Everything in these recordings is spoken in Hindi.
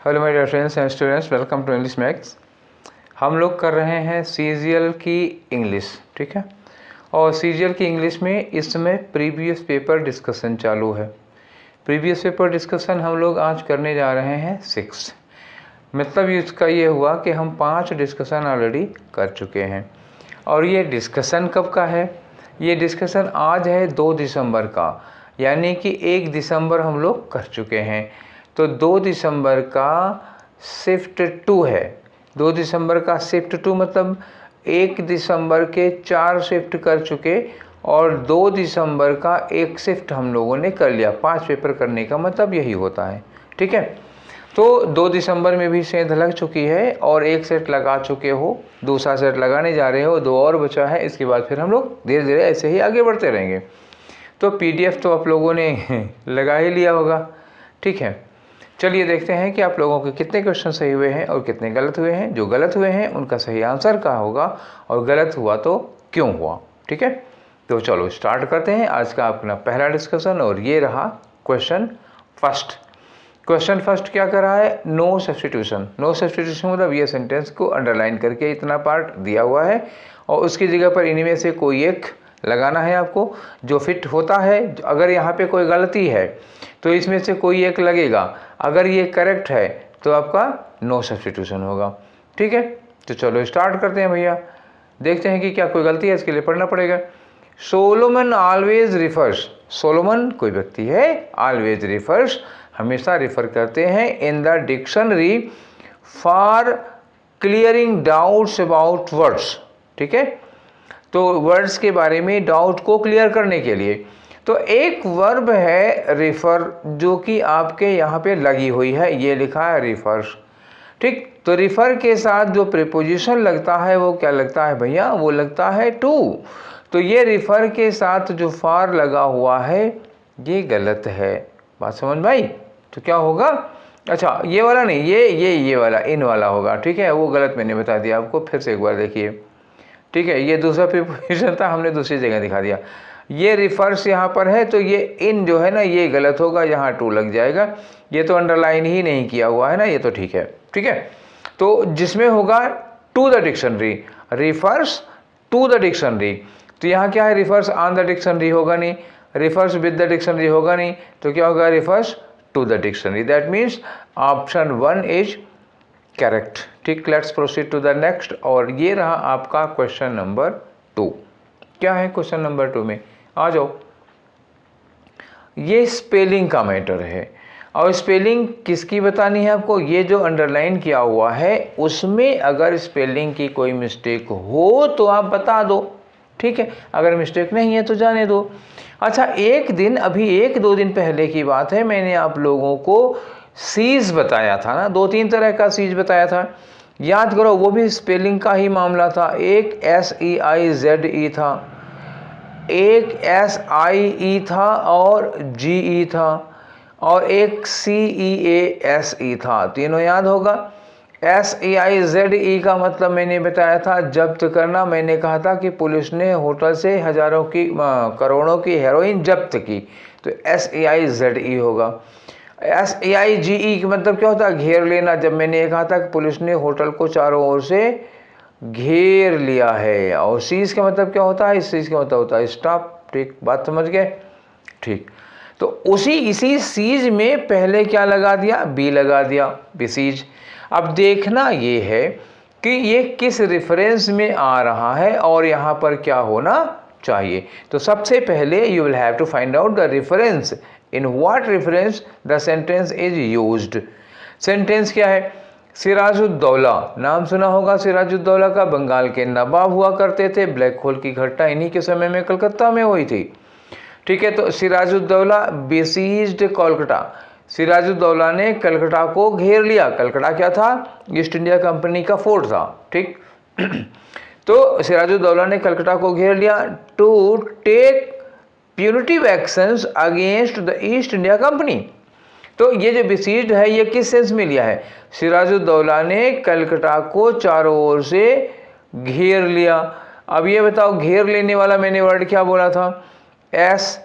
Hello my dear friends and students, welcome to English Max. हम लोग कर रहे हैं सीजीएल की इंग्लिश, ठीक है। और सीजीएल की इंग्लिश में इस समय प्रीवियस पेपर डिस्कशन चालू है। प्रीवियस पेपर डिस्कशन हम लोग आज करने जा रहे हैं 6। मतलब इसका ये हुआ कि हम 5 डिस्कशन ऑलरेडी कर चुके हैं। और ये डिस्कशन कब का है? ये डिस्कशन आज है 2 दिसंबर का, यानी कि 1 दिसंबर हम लोग कर चुके हैं। तो 2 दिसंबर का शिफ्ट 2 है। 2 दिसंबर का शिफ्ट 2 मतलब 1 दिसंबर के 4 शिफ्ट कर चुके और 2 दिसंबर का 1 शिफ्ट हम लोगों ने कर लिया। 5 पेपर करने का मतलब यही होता है, ठीक है। तो 2 दिसंबर में भी सेंध लग चुकी है और 1 सेट लगा चुके हो, दूसरा सेट लगाने जा रहे हो, 2 और बचा है। इसके बाद फिर हम लोग धीरे धीरे ऐसे ही आगे बढ़ते रहेंगे। तो पीडीएफ तो आप लोगों ने लगा ही लिया होगा, ठीक है। चलिए देखते हैं कि आप लोगों के कितने क्वेश्चन सही हुए हैं और कितने गलत हुए हैं। जो गलत हुए हैं उनका सही आंसर क्या होगा और गलत हुआ तो क्यों हुआ, ठीक है। तो चलो स्टार्ट करते हैं आज का अपना पहला डिस्कशन। और ये रहा क्वेश्चन फर्स्ट। क्वेश्चन फर्स्ट क्या कर रहा है? No substitution. नो सब्स्टिट्यूशन मतलब ये सेंटेंस को अंडरलाइन करके इतना पार्ट दिया हुआ है और उसकी जगह पर इनमें से कोई एक लगाना है आपको जो फिट होता है। अगर यहाँ पे कोई गलती है तो इसमें से कोई एक लगेगा। अगर ये करेक्ट है तो आपका नो सब्स्टिट्यूशन होगा, ठीक है। तो चलो स्टार्ट करते हैं भैया। देखते हैं कि क्या कोई गलती है, इसके लिए पढ़ना पड़ेगा। Solomon always refers. सोलोमन कोई व्यक्ति है, ऑलवेज रिफर्स हमेशा रिफर करते हैं in the dictionary for clearing doubts about words, ठीक है। तो वर्ड्स के बारे में डाउट को क्लियर करने के लिए। तो एक वर्ब है रिफर जो कि आपके यहाँ पे लगी हुई है, ये लिखा है रिफर्स, ठीक। तो रिफर के साथ जो प्रीपोजिशन लगता है वो क्या लगता है भैया? वो लगता है टू। तो ये रिफर के साथ जो फॉर लगा हुआ है ये गलत है। बात समझ में आई? तो क्या होगा? अच्छा ये वाला नहीं, ये वाला इन वाला होगा, ठीक है। वो गलत मैंने बता दिया आपको, फिर से एक बार देखिए, ठीक है। ये दूसरा प्रीपोजिशन था, हमने दूसरी जगह दिखा दिया। ये रिफर्स यहाँ पर है तो ये इन जो है ना ये गलत होगा, यहाँ टू लग जाएगा। ये तो अंडरलाइन ही नहीं किया हुआ है ना, ये तो ठीक है, ठीक है। तो जिसमें होगा to the dictionary, refers to the dictionary. तो यहाँ क्या है? रिफर्स ऑन द डिक्शनरी होगा नहीं, रिफर्स विद द डिक्शनरी होगा नहीं, तो क्या होगा? Refers to the dictionary. That means option 1 is correct, ठीक। Let's proceed to the next. और ये रहा आपका क्वेश्चन नंबर 2। क्या है क्वेश्चन नंबर 2 में? आ जाओ। ये स्पेलिंग का मैटर है और स्पेलिंग किसकी बतानी है आपको? ये जो अंडरलाइन किया हुआ है उसमें अगर स्पेलिंग की कोई मिस्टेक हो तो आप बता दो, ठीक है। अगर मिस्टेक नहीं है तो जाने दो। अच्छा एक दिन, अभी 1-2 दिन पहले की बात है, मैंने आप लोगों को सीज बताया था ना, 2-3 तरह का सीज बताया था, याद करो। वो भी स्पेलिंग का ही मामला था। एक SEIZE था, एक SIE था और GE था और एक CEASE था। तीनों याद होगा। SEIZE का मतलब मैंने बताया था जब्त करना। मैंने कहा था कि पुलिस ने होटल से हजारों की करोड़ों की हेरोइन जब्त की, तो SEIZE होगा। SEIGE का मतलब क्या होता है? घेर लेना। जब मैंने कहा था कि पुलिस ने होटल को चारों ओर से घेर लिया है। और सीज का मतलब क्या होता है? इस चीज का मतलब होता है स्टॉप, ठीक। बात समझ गए, ठीक। तो इसी सीज में पहले क्या लगा दिया? बी लगा दिया, बिसीज। अब देखना ये है कि ये किस रेफरेंस में आ रहा है और यहाँ पर क्या होना चाहिए। तो सबसे पहले you will have to find out the reference, in what reference the sentence is used. Sentence क्या है? सिराजुद्दौला, नाम सुना होगा सिराजुद्दौला का, बंगाल के नवाब हुआ करते थे। ब्लैक होल की घटना इन्हीं के समय में कलकत्ता में हुई थी, ठीक है। तो सिराजुद्दौला बेसीज्ड कोलकाता, सिराजुद्दौला ने कलकत्ता को घेर लिया। कलकत्ता क्या था? ईस्ट इंडिया कंपनी का फोर्ट था, ठीक। तो सिराजुद्दौला ने कलकत्ता को घेर लिया to take punitive actions against the East India Company. तो ये जो बेसीज्ड है ये किस सेंस में लिया है? सिराजुद्दौला ने कलकत्ता को चारों ओर से घेर लिया। अब ये बताओ घेर लेने वाला मैंने वर्ड क्या बोला था? SIEGE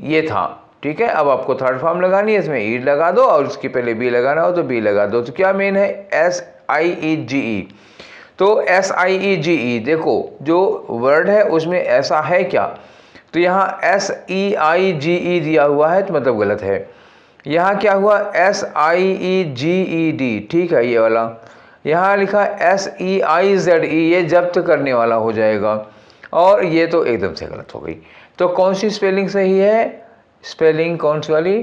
ये था, ठीक है। अब आपको थर्ड फॉर्म लगानी है, इसमें ई लगा दो और उसके पहले बी लगाना हो तो बी लगा दो। तो क्या मेन है, SIEGE। तो SIEGE देखो जो वर्ड है उसमें ऐसा है क्या, तो यहाँ SEIGE दिया हुआ है तो मतलब गलत है। यहाँ क्या हुआ, SIEGED, ठीक है ये वाला। यहाँ लिखा SEIZE, ये जब्त करने वाला हो जाएगा, और ये तो एकदम से गलत हो गई। तो कौन सी स्पेलिंग सही है, स्पेलिंग कौन सी वाली,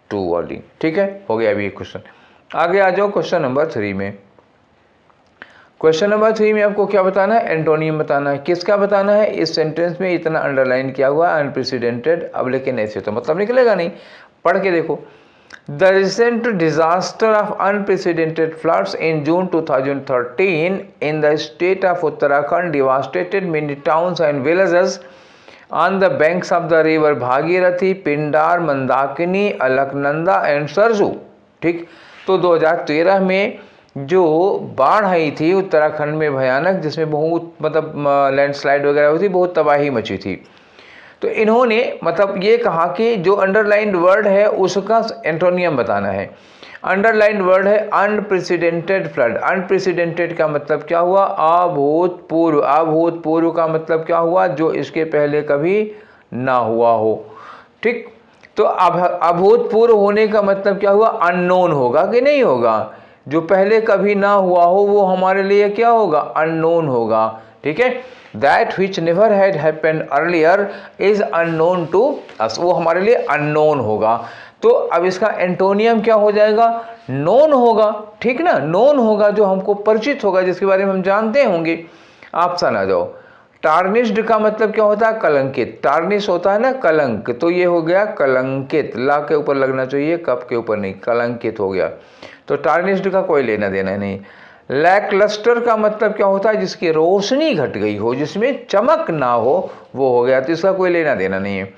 2 वाली, ठीक है। हो गया अभी एक क्वेश्चन। आगे आ जाओ क्वेश्चन नंबर 3 में। क्वेश्चन नंबर 3 में आपको क्या बताना है, एंटोनियम बताना है। किसका बताना है, इस सेंटेंस में इतना अंडरलाइन किया हुआ है अनप्रेसिडेंटेड। अब लेकिन ऐसे तो मतलब निकलेगा नहीं, पढ़ के देखो। The recent disaster of unprecedented floods in June 2013 in the state of Uttarakhand devastated many towns and villages on the banks of the river Bhagirathi, Pindar, Mandakini, Alaknanda and Sarju, ठीक। तो 2013 में जो बाढ़ आई थी उत्तराखंड में भयानक, जिसमें बहुत मतलब लैंडस्लाइड वगैरह हुई थी, बहुत तबाही मची थी। तो इन्होंने मतलब ये कहा कि जो अंडरलाइंड वर्ड है उसका एंटोनियम बताना है। अंडरलाइंड वर्ड है अनप्रेसिडेंटेड फ्लड। अनप्रेसिडेंटेड का मतलब क्या हुआ, अभूतपूर्व। अभूतपूर्व का मतलब क्या हुआ, जो इसके पहले कभी ना हुआ हो, ठीक। तो अभूतपूर्व होने का मतलब क्या हुआ, अननोन होगा कि नहीं होगा। जो पहले कभी ना हुआ हो वो हमारे लिए क्या होगा, अननोन होगा, ठीक है। That which never had happened earlier is unknown to us, वो हमारे लिए अननोन होगा। तो अब इसका एंटोनियम क्या हो जाएगा, नोन होगा, ठीक ना। नोन होगा जो हमको परिचित होगा, जिसके बारे में हम जानते होंगे। ऑप्शन आ जाओ। टार्निश्ड का मतलब क्या होता है, कलंकित। टार्निश होता है ना कलंक, तो ये हो गया कलंकित। ला के ऊपर लगना चाहिए, कप के ऊपर नहीं, कलंकित हो गया। तो टार्निश्ड का कोई लेना देना नहीं। लैकलस्टर का मतलब क्या होता है, जिसकी रोशनी घट गई हो, जिसमें चमक ना हो, वो हो गया, तो इसका कोई लेना देना नहीं है।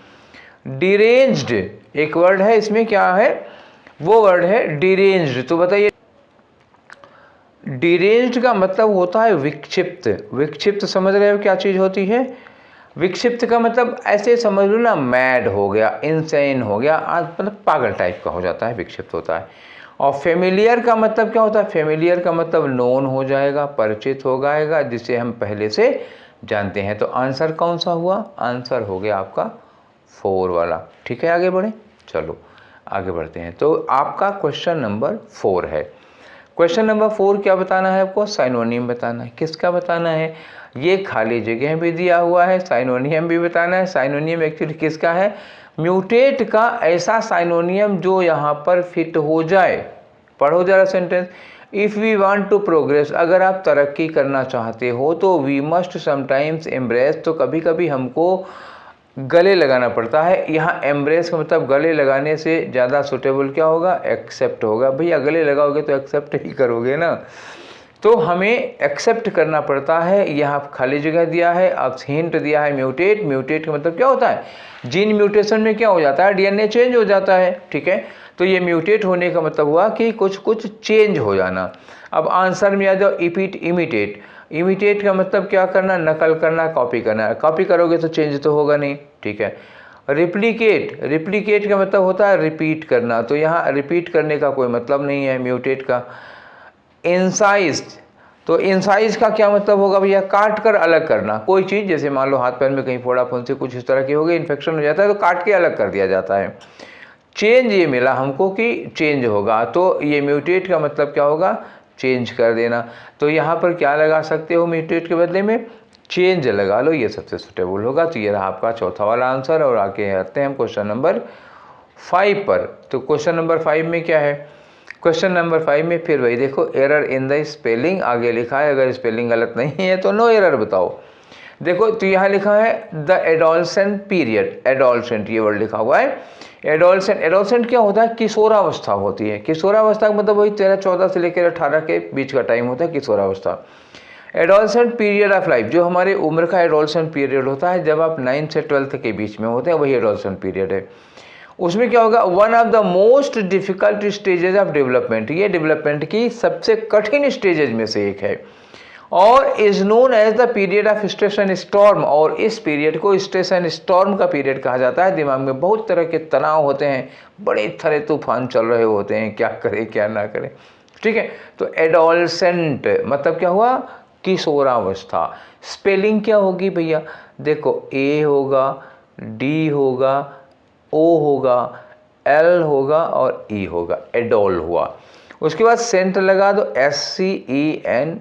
डिरेंज्ड एक वर्ड है, इसमें क्या है, वो वर्ड है डिरेंज्ड। तो बताइए, डिरेंज्ड का मतलब होता है विक्षिप्त। विक्षिप्त समझ रहे हो क्या चीज होती है, विक्षिप्त का मतलब ऐसे समझ लो ना, मैड हो गया, इनसेन हो गया, मतलब पागल टाइप का हो जाता है, विक्षिप्त होता है। और फेमिलियर का मतलब क्या होता है, फेमिलियर का मतलब नोन हो जाएगा, परिचित हो जाएगा, जिसे हम पहले से जानते हैं। तो आंसर कौन सा हुआ, आंसर हो गया आपका 4 वाला, ठीक है। आगे बढ़े, चलो आगे बढ़ते हैं। तो आपका क्वेश्चन नंबर 4 है। क्वेश्चन नंबर 4 क्या बताना है आपको, साइनोनियम बताना है। किसका बताना है, ये खाली जगह भी दिया हुआ है, साइनोनियम भी बताना है। साइनोनियम एक्चुअली किसका है, म्यूटेट का ऐसा साइनोनियम जो यहाँ पर फिट हो जाए। पढ़ो जरा sentence. If we want to progress, अगर आप तरक्की करना चाहते हो तो वी मस्ट समटाइम्स एम्ब्रेस, तो कभी कभी हमको गले लगाना पड़ता है। यहाँ एम्ब्रेस का मतलब गले लगाने से ज़्यादा सुटेबल क्या होगा, एक्सेप्ट होगा। भैया गले लगाओगे तो एक्सेप्ट ही करोगे ना, तो हमें एक्सेप्ट करना पड़ता है। यहाँ खाली जगह दिया है, अब हिंट दिया है म्यूटेट। म्यूटेट का मतलब क्या होता है, जीन म्यूटेशन में क्या हो जाता है, डीएनए चेंज हो जाता है, ठीक है। तो ये म्यूटेट होने का मतलब हुआ कि कुछ चेंज हो जाना। अब आंसर में आ जाओ, इपिट, इमिटेट। इमिटेट का मतलब क्या करना, नकल करना, कॉपी करना। कॉपी करोगे तो चेंज तो होगा नहीं, ठीक है। रिप्लिकेट, रिप्लिकेट का मतलब होता है रिपीट करना, तो यहाँ रिपीट करने का कोई मतलब नहीं है म्यूटेट का। इंसाइज, तो इंसाइज का क्या मतलब होगा भैया, काट कर अलग करना कोई चीज़, जैसे मान लो हाथ पैर में कहीं फोड़ा फुंसी कुछ इस तरह की हो गई, इन्फेक्शन हो जाता है तो काट के अलग कर दिया जाता है। चेंज ये मिला हमको कि चेंज होगा, तो ये म्यूटेट का मतलब क्या होगा, चेंज कर देना। तो यहाँ पर क्या लगा सकते हो, म्यूटेट के बदले में चेंज लगा लो, ये सबसे सुटेबल होगा। तो ये रहा आपका चौथा वाला आंसर। और आगे आते हैं हम क्वेश्चन नंबर 5 पर। तो क्वेश्चन नंबर 5 में क्या है, क्वेश्चन नंबर 5 में फिर वही देखो, एरर इन द स्पेलिंग आगे लिखा है, अगर स्पेलिंग गलत नहीं है तो नो एरर बताओ। देखो तो यहाँ लिखा है द एडोलसेंट पीरियड, एडोलसेंट ये वर्ड लिखा हुआ है। एडोलसेंट, एडोलसेंट क्या होता है, किशोरावस्था होती है। किशोरावस्था का मतलब वही 13-14 से लेकर 18 के बीच का टाइम होता है किशोरावस्था। एडोलसेंट पीरियड ऑफ लाइफ, जो हमारे उम्र का एडोलसेंट पीरियड होता है, जब आप 9 से 12 के बीच में होते हैं, वही एडोलसेंट पीरियड है। उसमें क्या होगा, one of the most difficult stages of development, ये डेवलपमेंट की सबसे कठिन स्टेजेज में से एक है। और is known as the period of station storm, और इस पीरियड को स्टेशन स्टॉर्म का पीरियड कहा जाता है। दिमाग में बहुत तरह के तनाव होते हैं, बड़े तरह तूफान चल रहे होते हैं, क्या करें क्या ना करें, ठीक है। तो एडोलसेंट मतलब क्या हुआ, किशोरावस्था। स्पेलिंग क्या होगी भैया, देखो ए होगा, डी होगा, ओ होगा, एल होगा और ई होगा, एडोल हुआ। उसके बाद सेंट लगा दो, SCENT,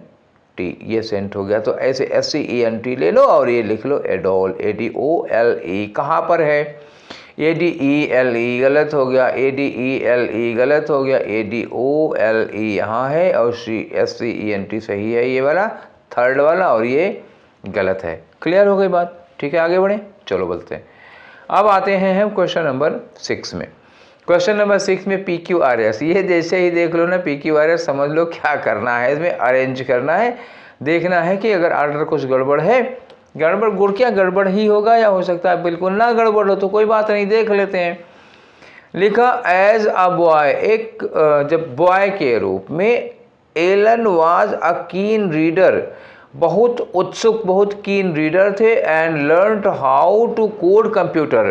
ये सेंट हो गया। तो ऐसे SCENT ले लो और ये लिख लो एडोल, ADOLE। कहाँ पर है, ADELE गलत हो गया, ADELE गलत हो गया, ADOLE यहाँ है और SCENT सही है, ये वाला थर्ड वाला, और ये गलत है। क्लियर हो गई बात, ठीक है। आगे बढ़े, चलो बोलते हैं। अब आते हैं हम क्वेश्चन नंबर 6 में। क्वेश्चन नंबर 6 में PQRS, ये जैसे ही देख लो ना PQRS, समझ लो क्या करना है, इसमें अरेंज करना है, देखना है कि अगर ऑर्डर कुछ गड़बड़ है, गड़बड़ गुड़ क्या गड़बड़ ही होगा, या हो सकता है बिल्कुल ना गड़बड़ हो, तो कोई बात नहीं, देख लेते हैं। लिखा एज अ बॉय, एक जब बॉय के रूप में, एलन वाज अ कीन रीडर, बहुत उत्सुक, बहुत कीन रीडर थे, and learned how to code computer.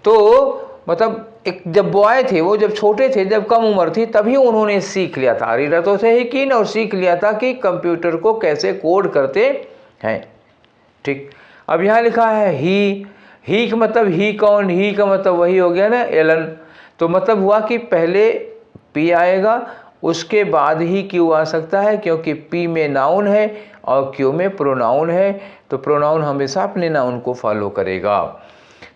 तो मतलब एक जब बॉय थे वो, जब छोटे थे, जब कम उम्र थी, तभी उन्होंने सीख लिया था, रीडर तो थे ही कीन, और सीख लिया था कि कंप्यूटर को कैसे कोड करते हैं, ठीक। अब यहाँ लिखा है ही का मतलब ही कौन, ही का मतलब वही हो गया ना एलन। तो मतलब हुआ कि पहले पी आएगा, उसके बाद ही क्यू आ सकता है, क्योंकि पी में नाउन है और क्यू में प्रोनाउन है, तो प्रोनाउन हमेशा अपने नाउन को फॉलो करेगा।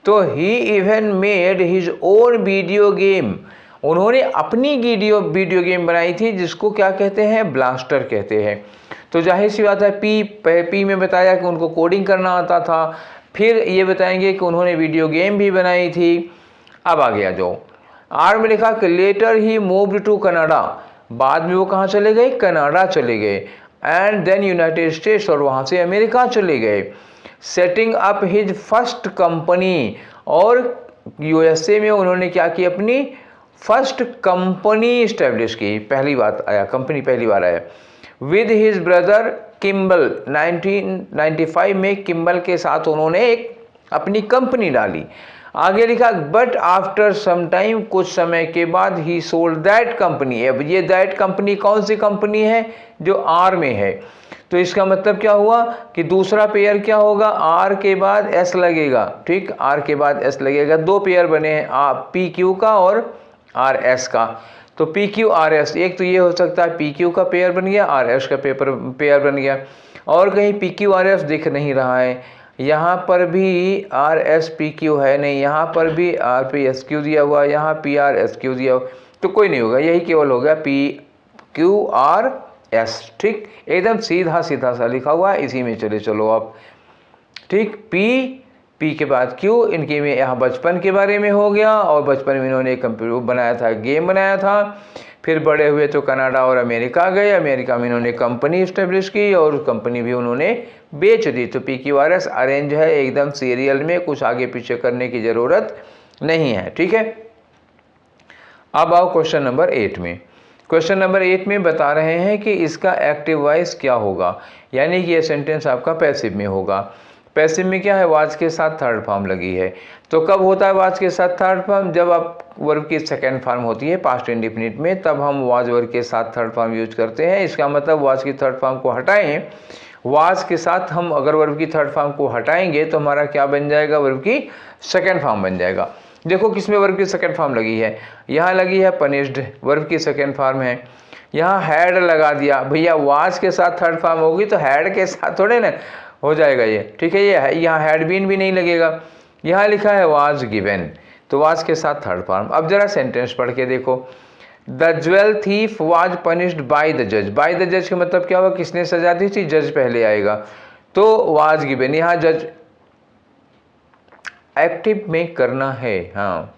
तो ही even made his own video game, उन्होंने अपनी वीडियो गेम बनाई थी, जिसको क्या कहते हैं, ब्लास्टर कहते हैं। तो जाहिर सी बात है, पी में बताया कि उनको कोडिंग करना आता था, फिर ये बताएंगे कि उन्होंने वीडियो गेम भी बनाई थी। अब आ गया जो आर में लिखा कि later he moved to Canada, बाद में वो कहाँ चले गए, कनाडा चले गए, एंड देन यूनाइटेड स्टेट्स, और वहाँ से अमेरिका चले गए। Setting up his first company, और USA में उन्होंने क्या की, अपनी फर्स्ट कंपनी इस्टेब्लिश की, पहली बात आया, कंपनी पहली बार आया। विद हिज ब्रदर किम्बल, 1995 में किम्बल के साथ उन्होंने एक अपनी कंपनी डाली। आगे लिखा बट आफ्टर सम टाइम, कुछ समय के बाद, ही सोल्ड दैट कंपनी। अब ये दैट कंपनी कौन सी कंपनी है, जो आर में है। तो इसका मतलब क्या हुआ कि दूसरा पेयर क्या होगा, आर के बाद एस लगेगा, ठीक, आर के बाद एस लगेगा। दो पेयर बने हैं, PQ का और RS का। तो PQRS, एक तो ये हो सकता है PQ का पेयर बन गया, RS का पेयर बन गया। और कहीं PQRS दिख नहीं रहा है, यहाँ पर भी RSPQ है नहीं, यहाँ पर भी RPSQ दिया हुआ, यहाँ PRSQ दिया हुआ, तो कोई नहीं होगा, यही केवल हो गया PQRS, ठीक, एकदम सीधा सीधा सा लिखा हुआ है, इसी में चले चलो आप, ठीक। पी के बाद क्यू, इनके में यहाँ बचपन के बारे में हो गया, और बचपन में इन्होंने एक कंप्यूटर बनाया था, गेम बनाया था। फिर बड़े हुए तो कनाडा और अमेरिका गए, अमेरिका में इन्होंने कंपनी इस्टेब्लिश की, और कंपनी भी उन्होंने बेच दी। तो PQRS अरेंज है एकदम सीरियल में, कुछ आगे पीछे करने की ज़रूरत नहीं है, ठीक है। अब आओ क्वेश्चन नंबर 8 में। क्वेश्चन नंबर 8 में बता रहे हैं कि इसका एक्टिव वॉइस क्या होगा, यानी कि ये सेंटेंस आपका पैसिव में होगा। पैसिव में क्या है, वाज के साथ थर्ड फॉर्म लगी है। तो कब होता है वाज के साथ थर्ड फॉर्म, जब आप वर्ब की सेकंड फॉर्म होती है पास्ट इंडिफिनिट में, तब हम वाज वर्ब के साथ थर्ड फॉर्म यूज करते हैं। इसका मतलब वाज की थर्ड फॉर्म को हटाएं, वाज के साथ हम अगर वर्ब की थर्ड फॉर्म को हटाएंगे तो हमारा क्या बन जाएगा, वर्ब की सेकेंड फॉर्म बन जाएगा। देखो किसमें वर्ब की सेकेंड फॉर्म लगी है, यहाँ लगी है पनिश्ड, वर्ब की सेकेंड फॉर्म है। यहाँ हैड लगा दिया, भैया वाज के साथ थर्ड फॉर्म होगी तो हैड के साथ थोड़े ना हो जाएगा ये, ठीक है। ये यहाँ हैड बीन भी नहीं लगेगा। यहाँ लिखा है वाज गिवन, तो वाज के साथ थर्ड फॉर्म। अब जरा सेंटेंस पढ़ के देखो, the jewel thief was punished by the जज। बाय द जज का मतलब क्या हुआ, किसने सजा दी थी, जज पहले आएगा, तो वाज गिवन, यहाँ जज एक्टिव में करना है। हाँ,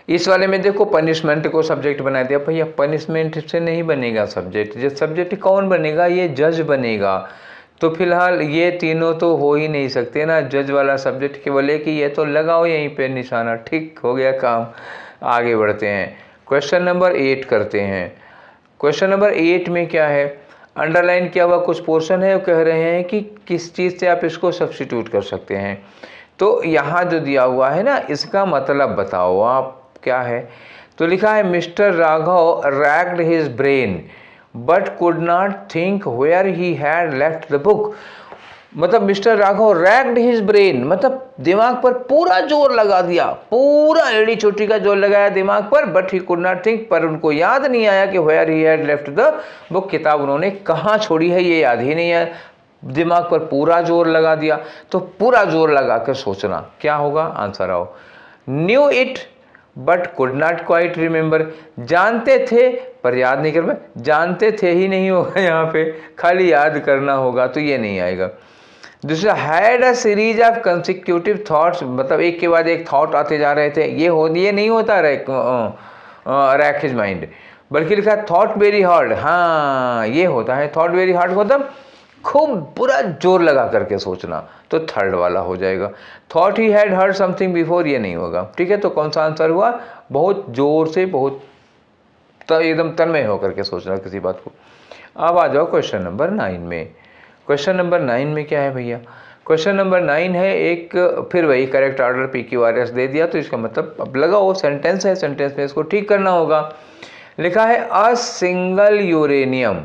इस वाले में देखो पनिशमेंट को सब्जेक्ट बना दिया, भैया पनिशमेंट से नहीं बनेगा सब्जेक्ट, जो सब्जेक्ट कौन बनेगा, ये जज बनेगा। तो फिलहाल ये तीनों तो हो ही नहीं सकते ना, जज वाला सब्जेक्ट केवल एक ही है, तो लगाओ यहीं पे निशाना, ठीक हो गया काम। आगे बढ़ते हैं, क्वेश्चन नंबर 8 करते हैं। क्वेश्चन नंबर 8 में क्या है, अंडरलाइन किया हुआ कुछ पोर्शन है, वो कह रहे हैं कि किस चीज़ से आप इसको सब्स्टिट्यूट कर सकते हैं। तो यहाँ जो दिया हुआ है ना, इसका मतलब बताओ आप क्या है। तो लिखा है mister Raghav racked his brain but could not think where he had left the book. मतलब mister Raghav racked his brain, मतलब दिमाग पर पूरा जोर लगा दिया, पूरा एड़ी चोटी का जोर लगाया दिमाग पर, but he could not think, पर उनको याद नहीं आया कि where he had left the book, किताब उन्होंने कहाँ छोड़ी है ये याद ही नहीं है। दिमाग पर पूरा जोर लगा दिया, तो पूरा जोर लगा कर सोचना क्या होगा, आंसर आओ। Knew it but could not quite remember, जानते थे पर याद नहीं कर पाए, जानते थे ही नहीं होगा यहाँ पे, खाली याद करना होगा, तो ये नहीं आएगा। दूसरा, had a series of consecutive thoughts, मतलब एक के बाद एक थॉट आते जा रहे थे, ये नहीं होता रैक हिज माइंड, बल्कि लिखा थॉट वेरी हार्ड, हाँ ये होता है थॉट वेरी हार्ड, मतलब खूब पूरा जोर लगा करके सोचना, तो थर्ड वाला हो जाएगा। Thought he had heard something before, ये नहीं होगा, ठीक है। तो कौन सा आंसर हुआ, बहुत जोर से, बहुत एकदम तन्मय होकर के सोचना किसी बात को। अब आ जाओ क्वेश्चन नंबर 9 में। क्वेश्चन नंबर 9 में क्या है भैया, क्वेश्चन नंबर 9 है एक, फिर वही करेक्ट ऑर्डर PQRS दे दिया, तो इसका मतलब अब लगाओ सेंटेंस है, सेंटेंस में इसको ठीक करना होगा। लिखा है अ सिंगल यूरेनियम,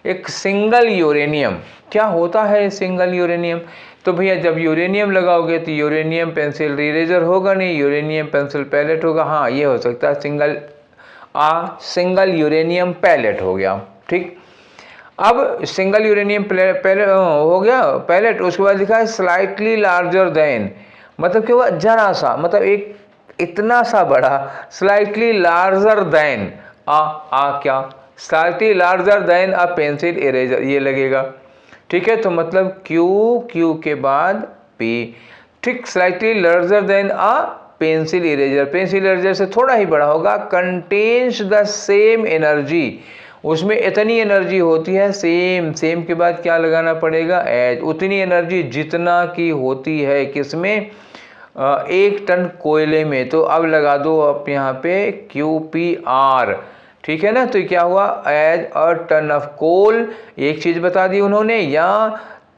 एक सिंगल यूरेनियम, क्या होता है सिंगल यूरेनियम। तो भैया जब यूरेनियम लगाओगे तो यूरेनियम पेंसिल इरेजर होगा नहीं, यूरेनियम पेंसिल पैलेट होगा, हाँ ये हो सकता है सिंगल यूरेनियम पैलेट हो गया, ठीक। अब सिंगल यूरेनियम पैलेट हो गया पैलेट, उसके बाद लिखा है स्लाइटली लार्जर देन, मतलब क्या हुआ, जरा सा, मतलब एक इतना सा बड़ा, स्लाइटली लार्जर देन क्या, slightly larger than a pencil eraser, ये लगेगा, ठीक है। तो मतलब क्यू के बाद P, ठीक। Slightly larger than a pencil eraser से थोड़ा ही बड़ा होगा। कंटेन्स द सेम एनर्जी, उसमें इतनी एनर्जी होती है, सेम के बाद क्या लगाना पड़ेगा, एज, उतनी एनर्जी जितना की होती है किसमें, 1 टन कोयले में। तो अब लगा दो आप यहाँ पे QPR, ठीक है ना। तो क्या हुआ, as a ton of coal, एक चीज बता दी उन्होंने, या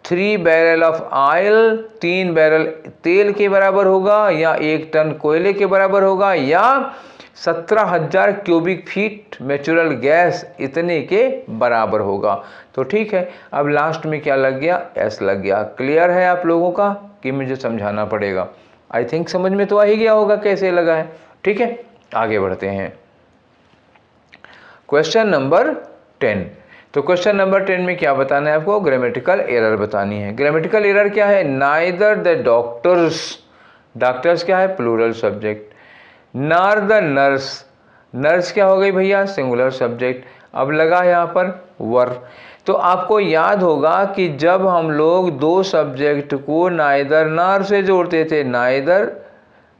3 बैरल ऑफ ऑयल, 3 बैरल तेल के बराबर होगा, या 1 टन कोयले के बराबर होगा, या 17,000 क्यूबिक फीट नेचुरल गैस इतने के बराबर होगा। तो ठीक है, अब लास्ट में क्या लग गया, एस लग गया। क्लियर है आप लोगों का कि मुझे समझाना पड़ेगा, आई थिंक समझ में तो आ ही गया होगा कैसे लगा है, ठीक है। आगे बढ़ते हैं क्वेश्चन नंबर 10। तो क्वेश्चन नंबर 10 में क्या बताना है आपको, ग्रामेटिकल एरर बतानी है। ग्रामेटिकल एरर क्या है, नाइदर द डॉक्टर्स, डॉक्टर्स क्या है प्लूरल सब्जेक्ट, नार द नर्स, नर्स क्या हो गई भैया सिंगुलर सब्जेक्ट। अब लगा यहाँ पर वर, तो आपको याद होगा कि जब हम लोग 2 सब्जेक्ट को नाइदर नार से जोड़ते थे, नाइदर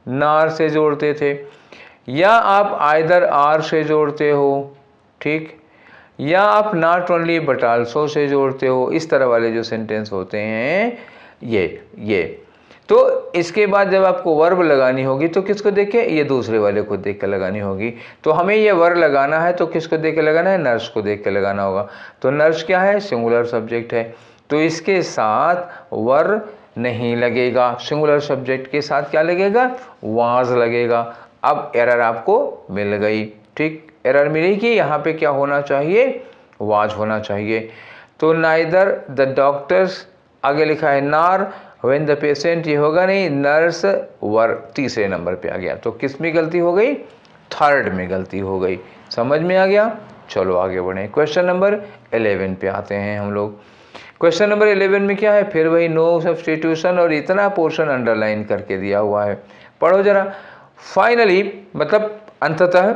नार से जोड़ते थे, या आप आइदर आर से जोड़ते हो, ठीक, या आप not only but also say जोड़ते हो, इस तरह वाले जो सेंटेंस होते हैं ये। तो इसके बाद जब आपको वर्ब लगानी होगी तो किसको देख के, ये दूसरे वाले को देख के लगानी होगी। तो हमें ये वर्ब लगाना है तो किसको देख के लगाना है, नर्स को देख के लगाना होगा। तो नर्स क्या है, सिंगुलर सब्जेक्ट है, तो इसके साथ वर्ब नहीं लगेगा, सिंगुलर सब्जेक्ट के साथ क्या लगेगा, वाज लगेगा। अब एरर आपको मिल गई, ठीक, एरर मिली कि यहाँ पे क्या होना चाहिए, वाज होना चाहिए। तो नाइदर द डॉक्टर्स, आगे लिखा है नार व्हेन द पेशेंट, ये होगा नहीं, नर्स वर तीसरे नंबर पे आ गया। तो किस में गलती हो गई, थर्ड में गलती हो गई। समझ में आ गया, चलो आगे बढ़े। क्वेश्चन नंबर 11 पे आते हैं हम लोग। क्वेश्चन नंबर 11 में क्या है, फिर वही नो सब्स्टिट्यूशन, और इतना पोर्शन अंडरलाइन करके दिया हुआ है, पढ़ो जरा। फाइनली मतलब अंततः,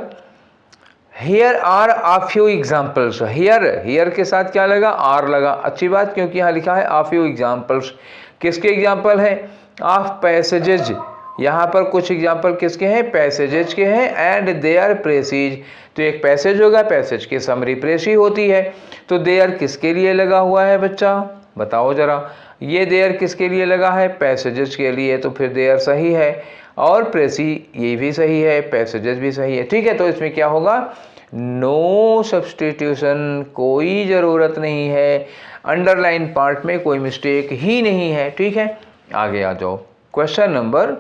here are a few examples, here के साथ क्या लगा, आर लगा, अच्छी बात, क्योंकि यहाँ लिखा है आ फ्यू एग्जाम्पल्स। किसके एग्जाम्पल हैं, ऑफ पैसेजेज, यहाँ पर कुछ एग्जाम्पल किसके हैं, पैसेजेज के हैं, एंड देयर प्रेसीज। तो एक पैसेज होगा, पैसेज की समरी प्रेसी होती है। तो देयर किसके लिए लगा हुआ है बच्चा, बताओ जरा, ये देयर किसके लिए लगा है, पैसेजेज के लिए, तो फिर देयर सही है। और प्रेसी ये भी सही है, पैसेजेस भी सही है। ठीक है, तो इसमें क्या होगा, नो सब्सटीट्यूशन, कोई ज़रूरत नहीं है, अंडरलाइन पार्ट में कोई मिस्टेक ही नहीं है। ठीक है, आगे आ जाओ क्वेश्चन नंबर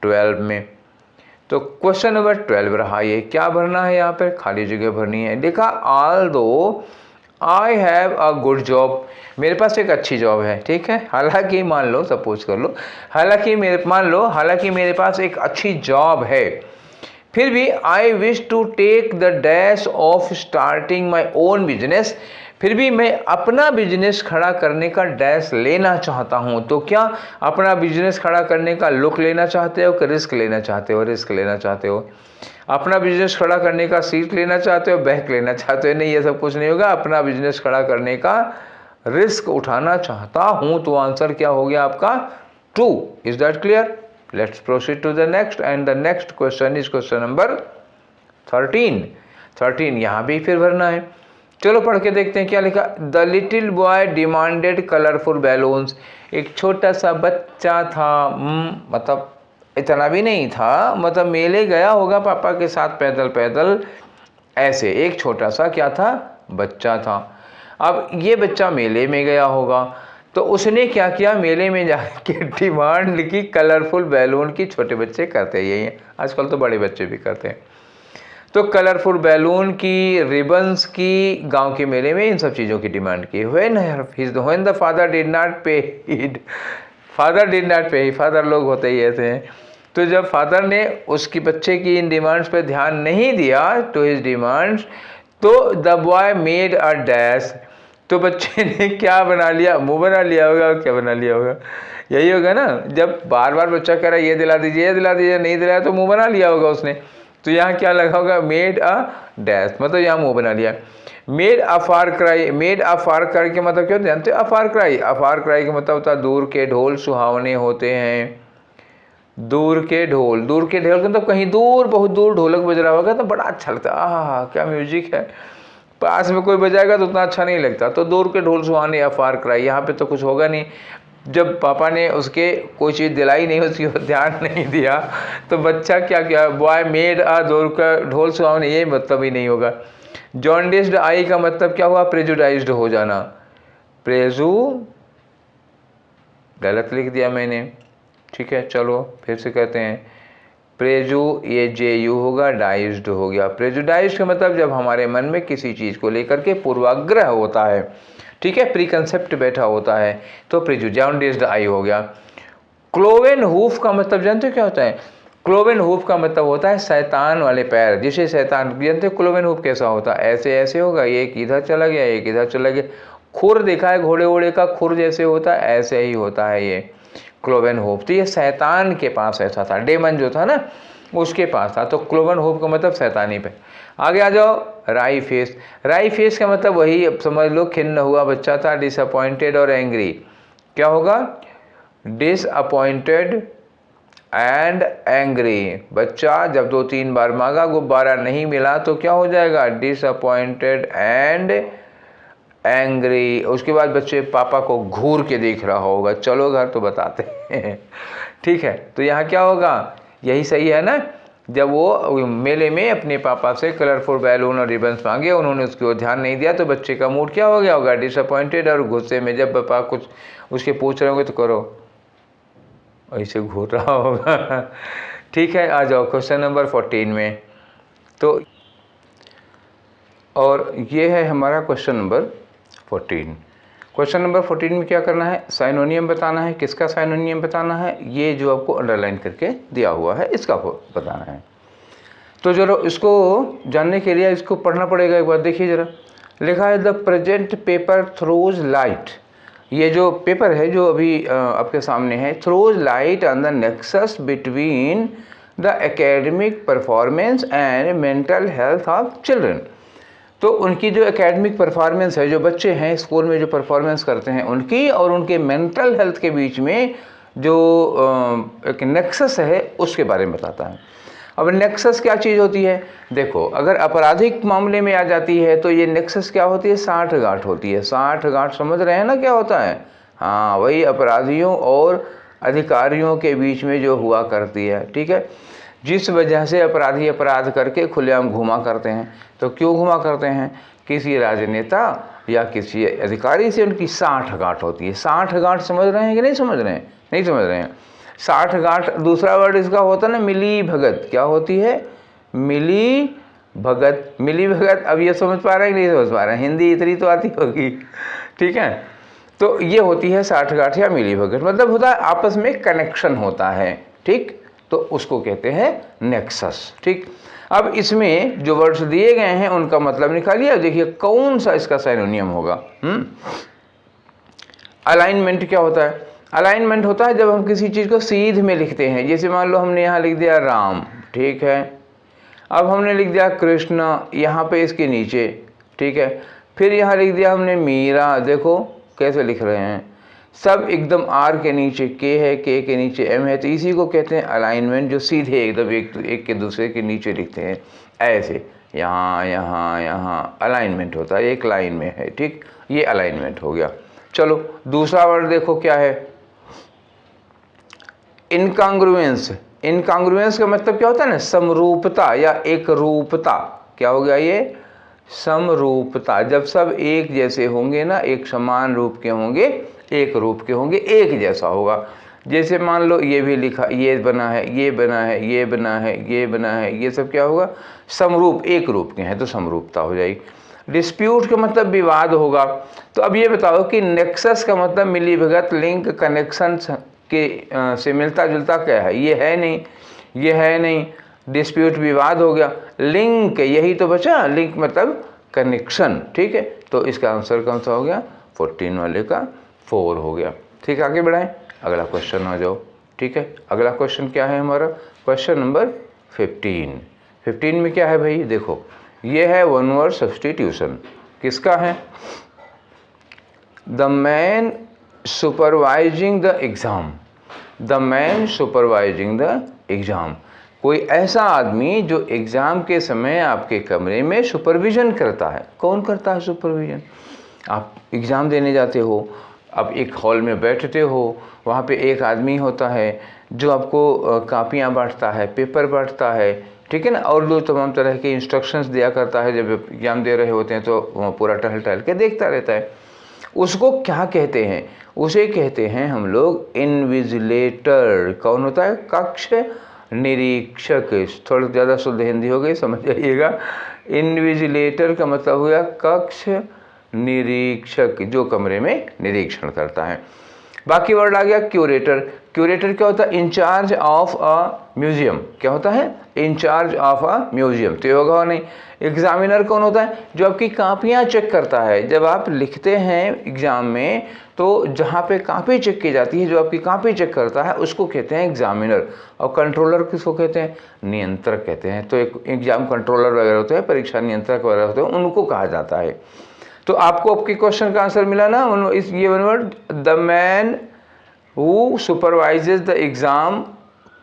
12 में। तो क्वेश्चन नंबर 12 रहा, ये क्या भरना है, यहाँ पर खाली जगह भरनी है। देखा, ऑल दो I have a good job, मेरे पास एक अच्छी जॉब है। ठीक है, हालांकि मान लो, सपोज कर लो, हालांकि मेरे पास एक अच्छी जॉब है, फिर भी I wish to take the dash of starting my own business, फिर भी मैं अपना बिजनेस खड़ा करने का डैश लेना चाहता हूँ। तो क्या अपना बिजनेस खड़ा करने का लुक लेना चाहते हो कि रिस्क लेना चाहते हो? रिस्क लेना चाहते हो। अपना बिजनेस खड़ा करने का सीट लेना चाहते हो, बैक लेना चाहते हो? नहीं, ये सब कुछ नहीं होगा। अपना बिजनेस खड़ा करने का रिस्क उठाना चाहता हूँ। तो आंसर क्या हो गया आपका? 2। Is that clear? Let's proceed to the next, and the next question is question number 13। यहाँ भी फिर भरना है। चलो पढ़ के देखते हैं क्या लिखा। The little boy demanded colourful balloons, एक छोटा सा बच्चा था, मतलब इतना भी नहीं था, मतलब मेले गया होगा पापा के साथ पैदल पैदल, ऐसे एक छोटा सा क्या था, बच्चा था। अब ये बच्चा मेले में गया होगा, तो उसने क्या किया, मेले में जाके डिमांड लिखी कलरफुल बैलून की। छोटे बच्चे करते यही हैं, आजकल तो बड़े बच्चे भी करते हैं। तो कलरफुल बैलून की, रिबन्स की, गांव के मेले में इन सब चीज़ों की डिमांड की। When the father did not पे, फादर लोग होते ही ऐसे हैं। तो जब फादर ने उसकी बच्चे की इन डिमांड्स पर ध्यान नहीं दिया, तो हिज डिमांड्स, तो the boy made a dash, तो बच्चे ने क्या बना लिया, मुंह बना लिया होगा। क्या बना लिया होगा? यही होगा ना, जब बार बार बच्चा कह रहा है ये दिला दीजिए, ये दिला दीजिए, नहीं दिलाया तो मुंह बना लिया होगा उसने। तो यहाँ क्या लगा होगा, मेड अ डैश, मतलब यहाँ मुंह बना लिया। Made a far cry, made a far cry के मतलब क्या जानते हो? अफार क्राई, अफार क्राई का मतलब होता है दूर के ढोल सुहावने होते हैं। दूर के ढोल मतलब कहीं दूर, बहुत दूर ढोलक बज रहा होगा तो बड़ा अच्छा लगता है, आहा क्या म्यूजिक है। पास में कोई बजाएगा तो उतना अच्छा नहीं लगता। तो दूर के ढोल सुहाने, अफार क्राई। यहाँ पे तो कुछ होगा नहीं, जब पापा ने उसके कोई चीज़ दिलाई नहीं, उसकी ओर ध्यान नहीं दिया, तो बच्चा क्या किया, बॉय मेड अ दूर का ढोल सुहावने, ये मतलब ही नहीं होगा। जॉन्डिस्ड आई का मतलब क्या हुआ, प्रेजुडाइज्ड हो जाना। प्रेजू गलत लिख दिया मैंने। ठीक है, चलो फिर से कहते हैं। प्रेजू, ये JU होगा, डाइज्ड हो गया। प्रेजुडाइज्ड का मतलब जब हमारे मन में किसी चीज़ को लेकर के पूर्वाग्रह होता है, ठीक है, प्री कंसेप्ट बैठा होता है, तो प्रेजुडाइज्ड आई हो गया। क्लोवेन हूफ का मतलब जानते हो क्या होता है? क्लोवेन हूफ का मतलब होता है शैतान वाले पैर, जिसे शैतान, जानते हो क्लोवेन हूफ कैसा होता है? ऐसे ऐसे होगा, एक इधर चला गया, एक इधर चला गया। खुर देखा है घोड़े वोड़े का, खुर जैसे होता है, ऐसे ही होता है ये क्लोवेन हूफ। तो ये शैतान के पास ऐसा था, डेमन जो था ना, उसके पास था। तो क्लोवेन हूफ का मतलब शैतानी पे। आगे आ जाओ, राई फेस। राई फेस का मतलब वही, अब समझ लो, खिन्न हुआ बच्चा था, डिसअपॉइंटेड और एंग्री। क्या होगा? Disappointed and angry. बच्चा जब 2-3 बार मांगा, गुब्बारा नहीं मिला, तो क्या हो जाएगा, डिसअपॉइंटेड एंड एंग्री। उसके बाद बच्चे पापा को घूर के देख रहा होगा, चलो घर तो बताते हैं। ठीक है, तो यहाँ क्या होगा, यही सही है ना। जब वो मेले में अपने पापा से कलरफुल बैलून और रिबन्स मांगे, उन्होंने उसकी ओर ध्यान नहीं दिया, तो बच्चे का मूड क्या हो गया होगा, डिसअपॉइंटेड। और गुस्से में जब पापा कुछ उसके पूछ रहे होंगे तो करो ऐसे घूर रहा होगा। ठीक है, आ जाओ क्वेश्चन नंबर 14 में। तो और ये है हमारा क्वेश्चन नंबर 14। क्वेश्चन नंबर 14 में क्या करना है, साइनोनियम बताना है। किसका साइनोनियम बताना है? ये जो आपको अंडरलाइन करके दिया हुआ है, इसका बताना है। तो चलो इसको जानने के लिए इसको पढ़ना पड़ेगा एक बार। देखिए जरा, लिखा है the present paper throws light. ये जो पेपर है जो अभी आपके सामने है, throws light on the nexus between the academic performance and mental health of children. तो उनकी जो एकेडमिक परफॉर्मेंस है, जो बच्चे हैं स्कूल में जो परफॉर्मेंस करते हैं उनकी, और उनके मेंटल हेल्थ के बीच में जो एक नेक्सस है, उसके बारे में बताता है। अब नेक्सस क्या चीज़ होती है? देखो, अगर आपराधिक मामले में आ जाती है तो ये नेक्सस क्या होती है, साठगांठ होती है। साठगांठ समझ रहे हैं ना क्या होता है? हाँ, वही अपराधियों और अधिकारियों के बीच में जो हुआ करती है, ठीक है, जिस वजह से अपराधी अपराध करके खुलेआम घुमा करते हैं। तो क्यों घुमा करते हैं? किसी राजनेता या किसी अधिकारी से उनकी साठगांठ होती है। साठगांठ समझ रहे हैं कि नहीं समझ रहे हैं? नहीं समझ रहे हैं। साठगांठ दूसरा वर्ड इसका होता है ना मिली भगत। क्या होती है? मिली भगत। मिली भगत। अब ये समझ पा रहे हैं कि नहीं समझ पा रहे हैं? हिंदी इतनी तो आती होगी, ठीक है। तो ये होती है साठगांठ या मिली भगत, मतलब होता है आपस में कनेक्शन होता है, ठीक, तो उसको कहते हैं नेक्सस, ठीक। अब इसमें जो वर्ड्स दिए गए हैं उनका मतलब निकालिए। देखिए कौन सा इसका सिनोनिम होगा। अलाइनमेंट क्या होता है? अलाइनमेंट होता है जब हम किसी चीज़ को सीध में लिखते हैं। जैसे मान लो हमने यहाँ लिख दिया राम, ठीक है, अब हमने लिख दिया कृष्ण यहाँ पे इसके नीचे, ठीक है, फिर यहाँ लिख दिया हमने मीरा। देखो कैसे लिख रहे हैं, सब एकदम आर के नीचे के है, के नीचे एम है, तो इसी को कहते हैं अलाइनमेंट, जो सीधे एकदम एक के दूसरे के नीचे लिखते हैं ऐसे, यहाँ यहाँ यहाँ अलाइनमेंट होता है, एक लाइन में है, ठीक, ये अलाइनमेंट हो गया। चलो दूसरा वर्ड देखो क्या है, इनकांग्रुएंस। इनकांग्रुएंस का मतलब क्या होता है ना, समरूपता या एक रूपता। क्या हो गया ये? समरूपता। जब सब एक जैसे होंगे ना, एक समान रूप के होंगे, एक रूप के होंगे, एक जैसा होगा। जैसे मान लो ये भी लिखा, ये बना है, ये बना है, ये बना है, ये बना है, ये सब क्या होगा? समरूप, एक रूप के हैं, तो समरूपता हो जाएगी। डिस्प्यूट का मतलब विवाद होगा। तो अब ये बताओ कि नेक्सस का मतलब मिली भगत, लिंक, कनेक्शन के से मिलता जुलता क्या है? ये है नहीं, ये है नहीं। डिस्प्यूट विवाद हो गया। लिंक यही तो बचा, लिंक मतलब कनेक्शन, ठीक है। तो इसका आंसर कौन सा हो गया? 14 वाले का 4 हो गया, ठीक। आगे बढ़ाएं, अगला क्वेश्चन आ जाओ, ठीक है। अगला क्वेश्चन क्या है हमारा? Question number 15। 15 में क्या है भाई? देखो ये है वन वर्ड सब्स्टिट्यूशन। किसका है? The man supervising the exam. The man supervising the exam, कोई ऐसा आदमी जो एग्ज़ाम के समय आपके कमरे में सुपरविज़न करता है। कौन करता है सुपरविज़न? आप एग्ज़ाम देने जाते हो, आप एक हॉल में बैठते हो, वहाँ पे एक आदमी होता है जो आपको कापियाँ बांटता है, पेपर बांटता है, ठीक है ना, और जो तमाम तरह के इंस्ट्रक्शंस दिया करता है। जब एग्ज़ाम दे रहे होते हैं तो वहाँ पूरा टहल टहल के देखता रहता है। उसको क्या कहते हैं? उसे कहते हैं हम लोग इन्विजिलेटर। कौन होता है? कक्ष निरीक्षक। थोड़ा ज़्यादा शुद्ध हिंदी हो गई, समझ जाइएगा। इन्विजिलेटर का मतलब हुआ कक्ष निरीक्षक, जो कमरे में निरीक्षण करता है। बाकी वर्ड आ गया क्यूरेटर। क्यूरेटर क्या होता है? Incharge of a museum. क्या होता है? Incharge of a museum. तो ये होगा नहीं। एग्जामिनर कौन होता है? जो आपकी कापियाँ चेक करता है। जब आप लिखते हैं एग्ज़ाम में तो जहाँ पे कापी चेक की जाती है, जो आपकी कापी चेक करता है उसको कहते हैं एग्जामिनर। और कंट्रोलर किसको कहते हैं? नियंत्रक कहते हैं। तो एक एग्जाम कंट्रोलर वगैरह होते हैं, परीक्षा नियंत्रक वगैरह होते हैं, उनको कहा जाता है। तो आपको आपके क्वेश्चन का आंसर मिला ना, इस ये one word, the man who supervises the exam,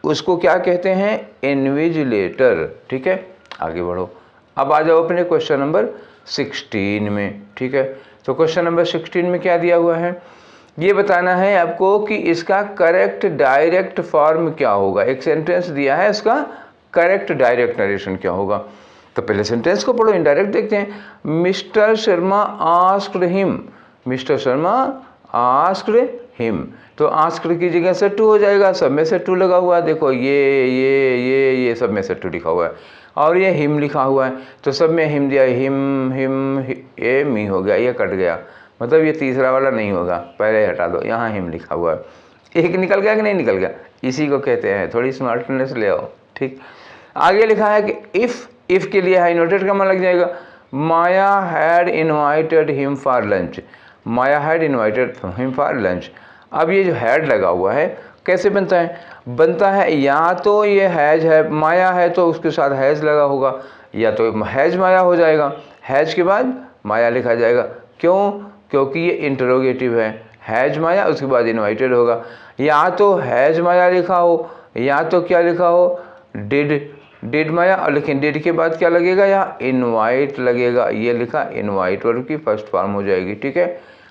उसको क्या कहते हैं? इन्विजिलेटर, ठीक है। आगे बढ़ो, अब आ जाओ अपने क्वेश्चन नंबर 16 में, ठीक है। तो क्वेश्चन नंबर 16 में क्या दिया हुआ है? ये बताना है आपको कि इसका करेक्ट डायरेक्ट फॉर्म क्या होगा। एक सेंटेंस दिया है, इसका करेक्ट डायरेक्ट नरेशन क्या होगा। तो पहले सेंटेंस को पढ़ो, इनडायरेक्ट देखते हैं। Mister Sharma asked him. Mister Sharma asked him. तो आस्क्ड की जगह से टू हो जाएगा, सब में से टू लगा हुआ है। देखो ये सब में से टू लिखा हुआ है, और ये हिम लिखा हुआ है, तो सब में हिम दिया। हिम ये मी हो गया, ये कट गया, मतलब ये तीसरा वाला नहीं होगा, पहले हटा दो। यहाँ हिम लिखा हुआ है, एक निकल गया कि नहीं निकल गया? इसी को कहते हैं, थोड़ी स्मार्टनेस ले आओ, ठीक। आगे लिखा है कि इफ़ के लिए इन्वर्टेड कॉमा लग जाएगा। Maya had invited him for lunch. Maya had invited him for lunch. अब ये जो हैड लगा हुआ है कैसे बनता है? बनता है या तो ये हैज है, माया है तो उसके साथ हैज लगा होगा, या तो हैज माया हो जाएगा, हैज के बाद माया लिखा जाएगा। क्यों? क्योंकि ये इंटरोगेटिव है। हैज माया, उसके बाद इन्वाइटेड होगा। या तो हैज माया लिखा हो, या तो क्या लिखा हो? डिड माया, और लेकिन डिड के बाद क्या लगेगा? यहाँ इनवाइट लगेगा। ये लिखा इनवाइट, वर्ब की फर्स्ट फॉर्म हो जाएगी, ठीक है।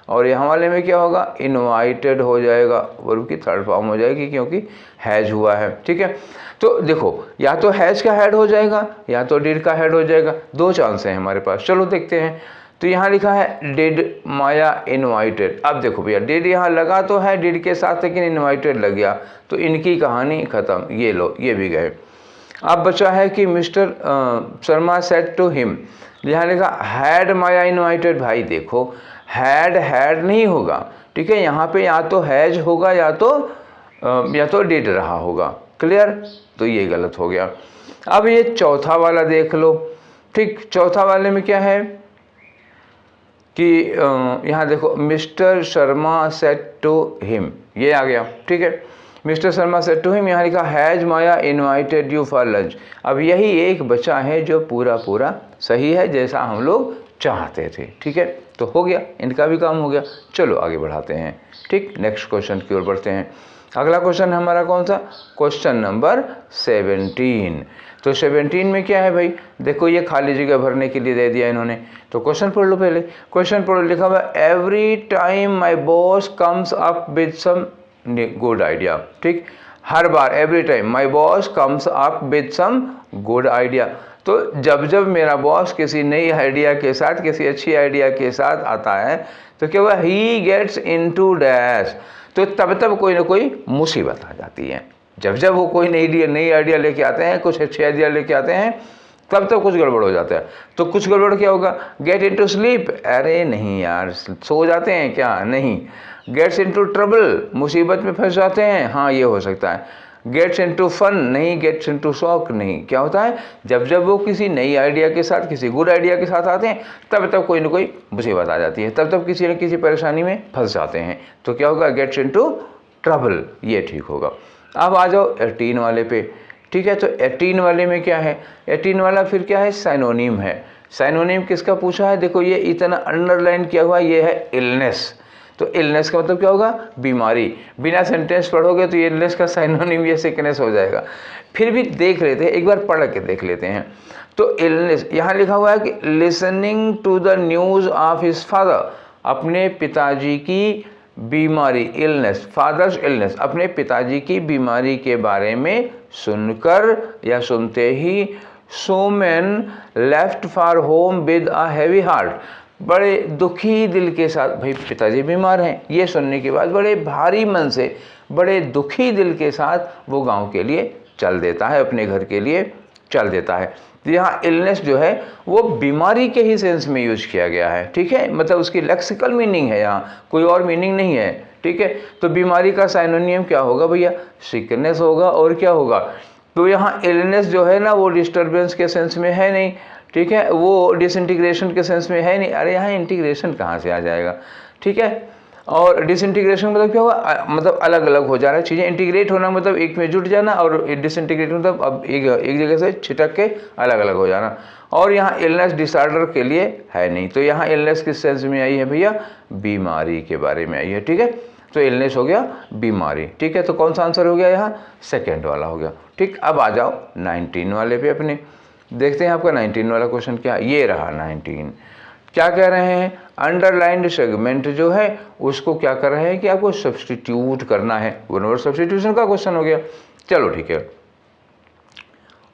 और यहाँ वाले में क्या होगा, इनवाइटेड हो जाएगा, वर्ब की थर्ड फॉर्म हो जाएगी क्योंकि हैज हुआ है। ठीक है, तो देखो या तो हैज का हेड हो जाएगा या तो डिड का हेड हो जाएगा, दो चांस हैं हमारे पास। चलो देखते हैं। तो यहाँ लिखा है डिड माया इनवाइटेड। अब देखो भैया डिड यहाँ लगा तो है डिड के साथ, लेकिन इनवाइटेड लग गया तो इनकी कहानी खत्म। ये लो ये भी गए। अब बचा है कि mister Sharma said to him, यहाँ लिखा हैड माया इनवाइटेड। भाई देखो हैड नहीं होगा, ठीक है, यहाँ पे या तो हैज होगा या तो डिड रहा होगा। क्लियर, तो ये गलत हो गया। अब ये चौथा वाला देख लो। ठीक, चौथा वाले में क्या है कि यहाँ देखो mister Sharma said to him, ये आ गया। ठीक है, mister Sharma said to him, यहाँ लिखा has Maya invited you for lunch. अब यही एक बचा है जो पूरा सही है जैसा हम लोग चाहते थे। ठीक है, तो हो गया, इनका भी काम हो गया। चलो आगे बढ़ाते हैं। ठीक, नेक्स्ट क्वेश्चन की ओर बढ़ते हैं। अगला क्वेश्चन हमारा कौन सा, क्वेश्चन नंबर 17। तो 17 में क्या है भाई, देखो ये खाली जगह भरने के लिए दे दिया इन्होंने, तो क्वेश्चन पढ़ लो पहले। क्वेश्चन पढ़ो, लिखा हुआ every time my boss comes up with some good idea. ठीक, हर बार, every time my boss comes up with some good idea. तो जब जब मेरा बॉस किसी नई आइडिया के साथ, किसी अच्छी आइडिया के साथ आता है तो क्या हुआ, ही गेट्स इनटू डैश, तो तब कोई ना कोई मुसीबत आ जाती है। जब जब वो कोई नई आइडिया लेके आते हैं, कुछ अच्छे आइडिया लेके आते हैं, तब कुछ गड़बड़ हो जाता है। तो कुछ गड़बड़ क्या होगा, गेट इनटू स्लीप, अरे नहीं यार सो जाते हैं क्या, नहीं। गेट्स इनटू ट्रबल, मुसीबत में फंस जाते हैं, हाँ ये हो सकता है। गेट्स इनटू फन, नहीं। गेट्स इनटू शॉक, नहीं। क्या होता है, जब जब वो किसी नई आइडिया के साथ, किसी गुड आइडिया के साथ आते हैं, तब कोई ना कोई मुसीबत आ जाती है, तब किसी न किसी परेशानी में फंस जाते हैं। तो क्या होगा, गेट्स इनटू ट्रबल, ये ठीक होगा। अब आ जाओ 18 वाले पे। ठीक है, तो 18 वाले में क्या है, 18 वाला फिर क्या है, साइनोनिम है। साइनोनिम किसका पूछा है, देखो ये इतना अंडरलाइन किया हुआ, ये है इलनेस। तो इलनेस का मतलब क्या होगा, बीमारी। बिना सेंटेंस पढ़ोगे तो ये इलनेस का साइनोनिम ये सिकनेस हो जाएगा। फिर भी देख लेते हैं, एक बार पढ़ के देख लेते हैं। तो इलनेस यहाँ लिखा हुआ है कि listening to the news of his father, अपने पिताजी की बीमारी, इलनेस, फादर्स इलनेस, अपने पिताजी की बीमारी के बारे में सुनकर या सुनते ही Somen left for home with a heavy heart, बड़े दुखी दिल के साथ, भाई पिताजी बीमार हैं, ये सुनने के बाद बड़े भारी मन से, बड़े दुखी दिल के साथ वो गांव के लिए चल देता है, अपने घर के लिए चल देता है। तो यहाँ इलनेस जो है वो बीमारी के ही सेंस में यूज किया गया है। ठीक है, मतलब उसकी लेक्सिकल मीनिंग है, यहाँ कोई और मीनिंग नहीं है। ठीक है, तो बीमारी का साइनोनियम क्या होगा भैया, सिकनेस होगा। और क्या होगा, तो यहाँ इलनेस जो है ना वो डिस्टर्बेंस के सेंस में है नहीं। ठीक है, वो डिसइंटीग्रेशन के सेंस में है नहीं। अरे यहाँ इंटीग्रेशन कहाँ से आ जाएगा। ठीक है, और डिसइंटीग्रेशन मतलब क्या हुआ, मतलब अलग अलग हो जा रहा है चीज़ें। इंटीग्रेट होना मतलब एक में जुट जाना, और डिसइंटीग्रेट मतलब अब एक जगह से छिटक के अलग अलग हो जाना। और यहाँ इलनेस डिसऑर्डर के लिए है नहीं। तो यहाँ इलनेस किस सेंस में आई है भैया, बीमारी के बारे में आई है। ठीक है, तो इलनेस हो गया बीमारी। ठीक है, तो कौन सा आंसर हो गया यहाँ, सेकेंड वाला हो गया। ठीक, अब आ जाओ 19 वाले पे अपने, देखते हैं आपका 19 वाला क्वेश्चन क्या, ये रहा 19। क्या कह रहे हैं, अंडरलाइंड सेगमेंट जो है उसको क्या कर रहे हैं कि आपको सब्स्टिट्यूट करना है। वन वर्ड सब्स्टिट्यूशन का क्वेश्चन हो गया। चलो ठीक है,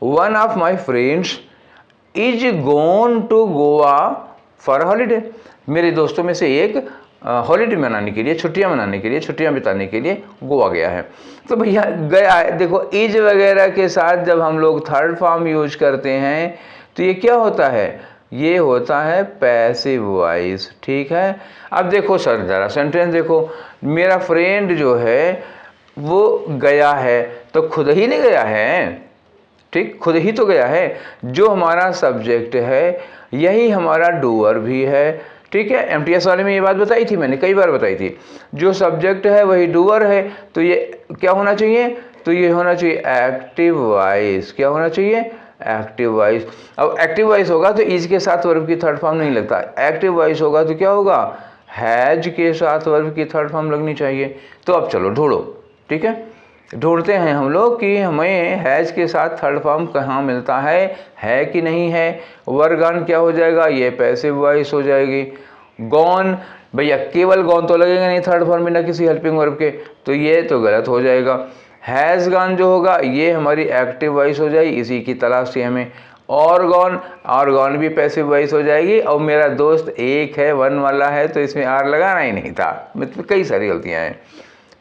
one of my friends is gone to Goa for holiday, मेरे दोस्तों में से एक हॉलीडे मनाने के लिए, छुट्टियां मनाने के लिए, छुट्टियां बिताने के लिए गोवा गया है। तो भैया गया है, देखो इज वगैरह के साथ जब हम लोग थर्ड फॉर्म यूज करते हैं तो ये क्या होता है, ये होता है पैसिव वॉइस। ठीक है, अब देखो सर जरा सेंटेंस देखो, मेरा फ्रेंड जो है वो गया है, तो खुद ही नहीं गया है। ठीक, खुद ही तो गया है। जो हमारा सब्जेक्ट है यही हमारा डूअर भी है। ठीक है, एमटीएस वाले में ये बात बताई थी मैंने, कई बार बताई थी। जो सब्जेक्ट है वही डूअर है, तो ये क्या होना चाहिए, तो ये होना चाहिए एक्टिव वॉइस। क्या होना चाहिए, एक्टिव वॉइस। अब एक्टिव वॉइस होगा तो इज के साथ वर्ब की थर्ड फॉर्म नहीं लगता। एक्टिव वॉइस होगा तो क्या होगा, हैज के साथ वर्ब की थर्ड फॉर्म लगनी चाहिए। तो अब चलो ढूंढो। ठीक है, ढूंढते हैं हम लोग कि हमें हैज के साथ थर्ड फॉर्म कहाँ मिलता है कि नहीं है। वर गॉन क्या हो जाएगा, ये पैसिव वॉइस हो जाएगी। गॉन भैया केवल गॉन तो लगेगा नहीं थर्ड फॉर्म बिना किसी हेल्पिंग वर्ब के, तो ये तो गलत हो जाएगा। हैज़ गॉन जो होगा ये हमारी एक्टिव वॉइस हो जाएगी, इसी की तलाश थी हमें। और गॉन भी पैसिव वॉइस हो जाएगी। और मेरा दोस्त एक है, वन वाला है, तो इसमें आर लगाना ही नहीं था। मतलब कई सारी गलतियाँ हैं।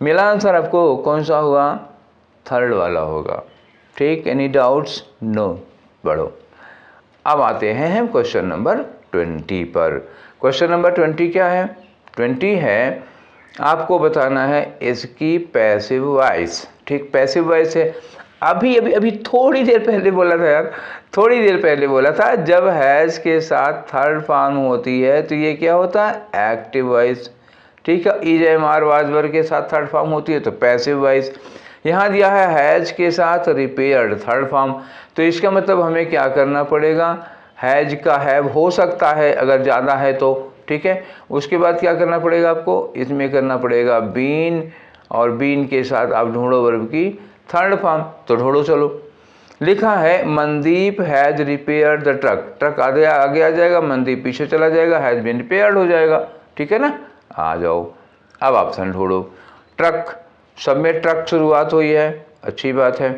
मिला आंसर आपको कौन सा हुआ? थर्ड वाला होगा। ठीक, एनी डाउट्स? नो। बढ़ो, अब आते हैं हम क्वेश्चन नंबर 20 पर। क्वेश्चन नंबर 20 क्या है? 20 है आपको बताना है इसकी पैसिव वॉइस। ठीक, पैसिव वॉइस है। अभी थोड़ी देर पहले बोला था यार, थोड़ी देर पहले बोला था जब हैज़ के साथ थर्ड फॉर्म होती है तो ये क्या होता है? Active voice. ठीक है, is am are was were के साथ थर्ड फॉर्म होती है तो पैसिव वॉइस। यहाँ दिया है हैज़ के साथ रिपेयर्ड थर्ड फॉर्म, तो इसका मतलब हमें क्या करना पड़ेगा? हैज का हैव हो सकता है अगर ज़्यादा है तो, ठीक है। उसके बाद क्या करना पड़ेगा आपको? इसमें करना पड़ेगा बीन, और बीन के साथ आप ढूंढो वर्ब की थर्ड फॉर्म, तो ढूंढो चलो। लिखा है Mandeep has repaired the truck. Truck आगे आ जाएगा, मनदीप पीछे चला जाएगा, हैज बीन रिपेयर्ड हो जाएगा। ठीक है ना? आ जाओ, अब ऑप्शन ढूंढो। ट्रक, सब में ट्रक शुरुआत हुई है, अच्छी बात है।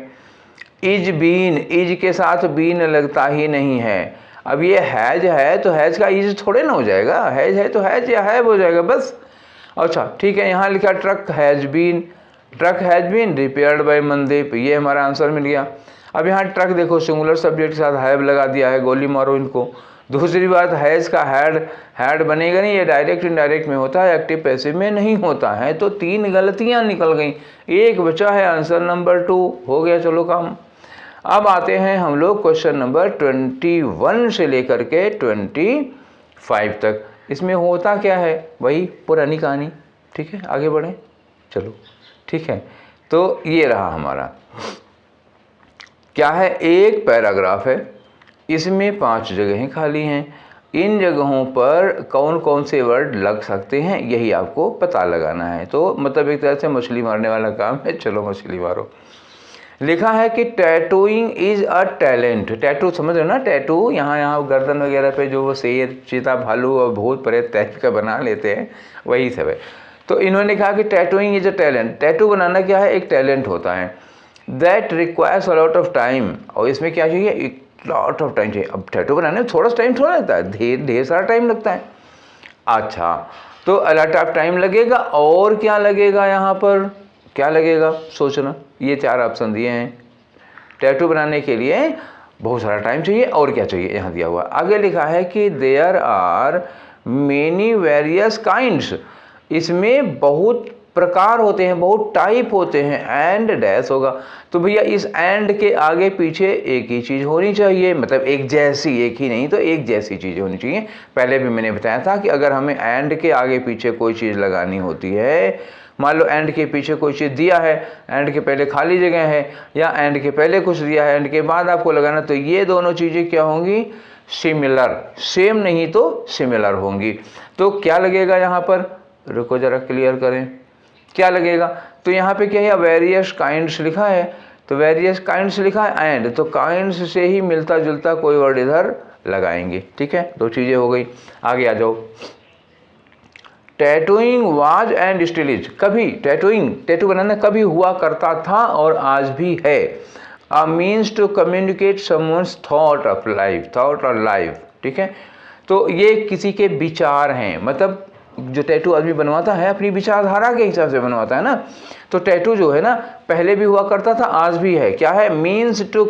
इज बीन, इज के साथ बीन लगता ही नहीं है। अब ये हैज है तो हैज का इज थोड़े ना हो जाएगा, हैज है तो हैज या हैव हो जाएगा बस। अच्छा ठीक है, यहाँ लिखा truck has been, truck has been repaired by Mandeep, ये हमारा आंसर मिल गया। अब यहाँ ट्रक देखो सिंगुलर सब्जेक्ट के साथ हैव लगा दिया है, गोली मारो इनको। दूसरी बात, हैज़ का हैड बनेगा नहीं, ये डायरेक्ट इनडायरेक्ट में होता है, एक्टिव पैसिव में नहीं होता है। तो 3 गलतियाँ निकल गई, एक बचा है आंसर नंबर 2। हो गया, चलो काम। अब आते हैं हम लोग क्वेश्चन नंबर 21 से लेकर के 25 तक। इसमें होता क्या है? वही पुरानी कहानी। ठीक है, आगे बढ़ें, चलो। ठीक है, तो ये रहा हमारा, क्या है, एक पैराग्राफ है, इसमें 5 जगहें खाली हैं। इन जगहों पर कौन कौन से वर्ड लग सकते हैं यही आपको पता लगाना है। तो मतलब एक तरह से मछली मारने वाला काम है, चलो मछली मारो। लिखा है कि tattooing is a talent. Tattoo समझ रहे हो ना? टैटू यहाँ गर्दन वगैरह पे जो वो शेर, चीता, भालू और भूत प्रेत टाइप का बना लेते हैं, वही सब है। तो इन्होंने कहा कि tattooing is a talent. Tattoo बनाना क्या है? एक टैलेंट होता है। That requires a lot of time, और इसमें क्या चाहिए? एक लॉट ऑफ टाइम चाहिए। अब टैटू बनाने में थोड़ा टाइम थोड़ा लगता है, ढेर सारा टाइम लगता है। अच्छा, तो अ लॉट ऑफ टाइम लगेगा, और क्या लगेगा यहाँ पर? क्या लगेगा सोचना। ये 4 ऑप्शन दिए हैं। टैटू बनाने के लिए बहुत सारा टाइम चाहिए, और क्या चाहिए यहाँ दिया हुआ। आगे लिखा है कि there are many various kinds, इसमें बहुत प्रकार होते हैं, बहुत टाइप होते हैं। एंड डैश होगा, तो भैया इस एंड के आगे पीछे एक ही चीज़ होनी चाहिए, मतलब एक जैसी, एक ही नहीं तो एक जैसी चीज़ होनी चाहिए। पहले भी मैंने बताया था कि अगर हमें एंड के आगे पीछे कोई चीज़ लगानी होती है, मान लो एंड के पीछे कोई चीज़ दिया है, एंड के पहले खाली जगह है, या एंड के पहले कुछ दिया है, एंड के बाद आपको लगाना, तो ये दोनों चीज़ें क्या होंगी? सिमिलर। सेम नहीं तो सिमिलर होंगी। तो क्या लगेगा यहाँ पर? रुको जरा क्लियर करें, क्या लगेगा? तो यहाँ पे क्या है? वेरियस काइंड्स लिखा है, तो वेरियस काइंड्स लिखा है एंड, तो काइंड्स से ही मिलता जुलता कोई वर्ड इधर लगाएंगे। ठीक है, 2 चीज़ें हो गई। आगे आ जाओ। Tattooing was and still is, कभी टैटू बनाना कभी हुआ करता था और आज भी है। A means to communicate someone's thought of life. ठीक है, तो ये किसी के विचार हैं, मतलब जो टैटू आदमी बनवाता है अपनी विचारधारा के हिसाब से बनवाता है ना। तो टैटू जो है ना पहले भी हुआ करता था, आज भी है। क्या है? Means to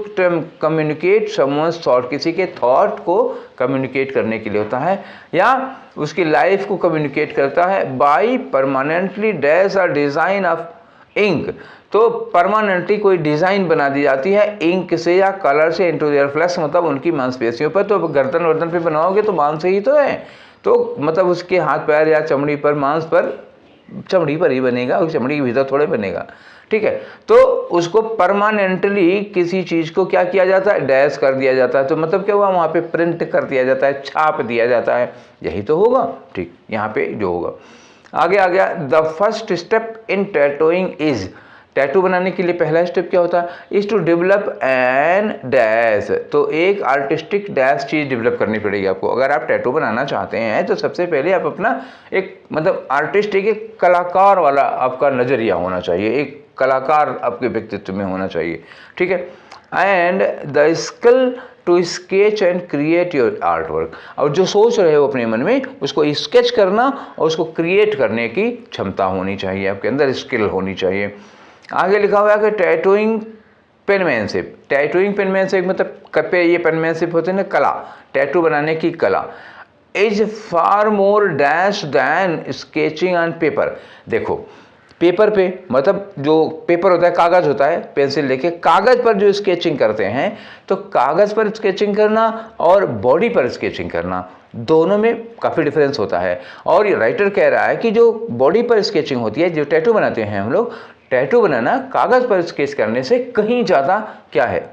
communicate someone's thought, किसी के थॉट को कम्युनिकेट करने के लिए होता है, या उसकी लाइफ को कम्युनिकेट करता है। By permanently dash a design of ink, तो परमानेंटली कोई डिज़ाइन बना दी जाती है इंक से या कलर से इनटू देयर फ्लैश, मतलब उनकी मांसपेशियों पर। तो गर्दन वर्दन पे बनाओगे तो मांस ही तो है, तो मतलब उसके हाथ पैर या चमड़ी पर, मांस पर, चमड़ी पर ही बनेगा, उस चमड़ी के भीतर थोड़े बनेगा। ठीक है, तो उसको परमानेंटली किसी चीज़ को क्या किया जाता है? डैश कर दिया जाता है। तो मतलब क्या हुआ? वहाँ पे प्रिंट कर दिया जाता है, छाप दिया जाता है, यही तो होगा। ठीक, यहाँ पे जो होगा। आगे आ गया, the first step in tattooing is, tattoo बनाने के लिए पहला स्टेप क्या होता है, is to develop an dash. तो एक आर्टिस्टिक डैश चीज़ डेवलप करनी पड़ेगी आपको। अगर आप टैटू बनाना चाहते हैं तो सबसे पहले आप अपना एक मतलब आर्टिस्टिक, एक कलाकार वाला आपका नज़रिया होना चाहिए, एक कलाकार आपके व्यक्तित्व में होना चाहिए, ठीक है। And the skill to sketch and create your art work. और जो सोच रहे हो अपने मन में उसको स्केच करना और उसको क्रिएट करने की क्षमता होनी चाहिए, आपके अंदर स्किल होनी चाहिए। आगे लिखा हुआ है कि टैटूइंग पेनमैनशिप। टैटूइंग पेनमैनशिप मतलब कपे ये पेनमैनशिप होते हैं ना, कला, टैटू बनाने की कला। Is far more dash than sketching on paper. देखो पेपर पे मतलब जो पेपर होता है, कागज़ होता है, पेंसिल लेके कागज़ पर जो स्केचिंग करते हैं, तो कागज़ पर स्केचिंग करना और बॉडी पर स्केचिंग करना दोनों में काफ़ी डिफरेंस होता है। और ये राइटर कह रहा है कि जो बॉडी पर स्केचिंग होती है, जो टैटू बनाते हैं हम लोग, टैटू बनाना कागज़ पर स्केच करने से कहीं ज़्यादा क्या है,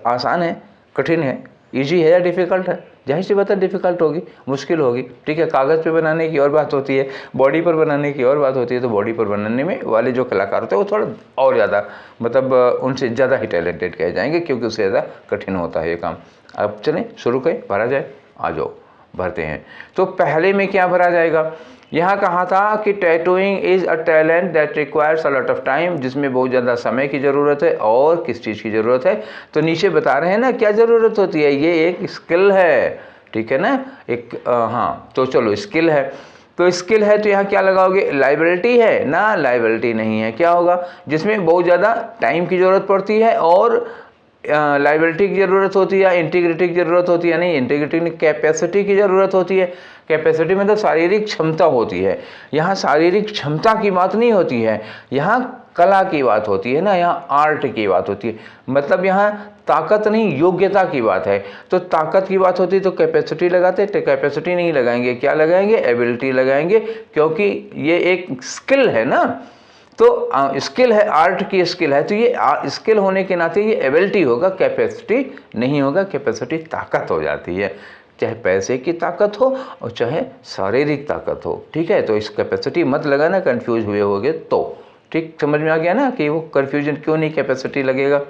आसान है, कठिन है, इजी है या डिफ़िकल्ट है? जाहिर सी बात है डिफ़िकल्ट होगी, मुश्किल होगी, ठीक है। कागज़ पे बनाने की और बात होती है, बॉडी पर बनाने की और बात होती है। तो बॉडी पर बनाने में वाले जो कलाकार होते हैं वो थोड़ा और ज़्यादा मतलब उनसे ज़्यादा ही टैलेंटेड कहे जाएंगे, क्योंकि उससे ज़्यादा कठिन होता है ये काम। अब चलें शुरू करें, भरा जाए, आ जाओ भरते हैं। तो पहले में क्या भरा जाएगा, यहाँ कहा था कि tattooing is a talent that requires a lot of time, जिसमें बहुत ज़्यादा समय की ज़रूरत है। और किस चीज़ की ज़रूरत है, तो नीचे बता रहे हैं ना क्या ज़रूरत होती है, ये एक स्किल है, ठीक है ना, एक हाँ। तो चलो स्किल है, तो स्किल है तो यहाँ क्या लगाओगे, लाइबिलिटी है ना, लाइबिलिटी नहीं है, क्या होगा, जिसमें बहुत ज़्यादा टाइम की ज़रूरत पड़ती है और लाइबिलिटी की ज़रूरत होती है, इंटीग्रिटी की ज़रूरत होती है, नहीं इंटीग्रिटी नहीं, कैपेसिटी की ज़रूरत होती है। कैपेसिटी मतलब शारीरिक क्षमता होती है। यहाँ शारीरिक क्षमता की बात नहीं होती है, यहाँ कला की बात होती है ना, यहाँ आर्ट की बात होती है। मतलब यहाँ ताकत नहीं, योग्यता की बात है। तो ताकत की बात होती है तो कैपेसिटी लगाते, तो कैपेसिटी नहीं लगाएंगे, क्या लगाएंगे, एबिलिटी लगाएंगे, क्योंकि ये एक स्किल है ना। तो स्किल है, आर्ट की स्किल है, तो ये स्किल होने के नाते ये एबिलिटी होगा, कैपेसिटी नहीं होगा। कैपेसिटी ताकत हो जाती है, चाहे पैसे की ताकत हो और चाहे शारीरिक ताकत हो, ठीक है। तो इस कैपेसिटी मत लगाना, कंफ्यूज हुए होगे तो, ठीक, समझ में आ गया ना कि वो कन्फ्यूजन क्यों नहीं कैपेसिटी लगेगा।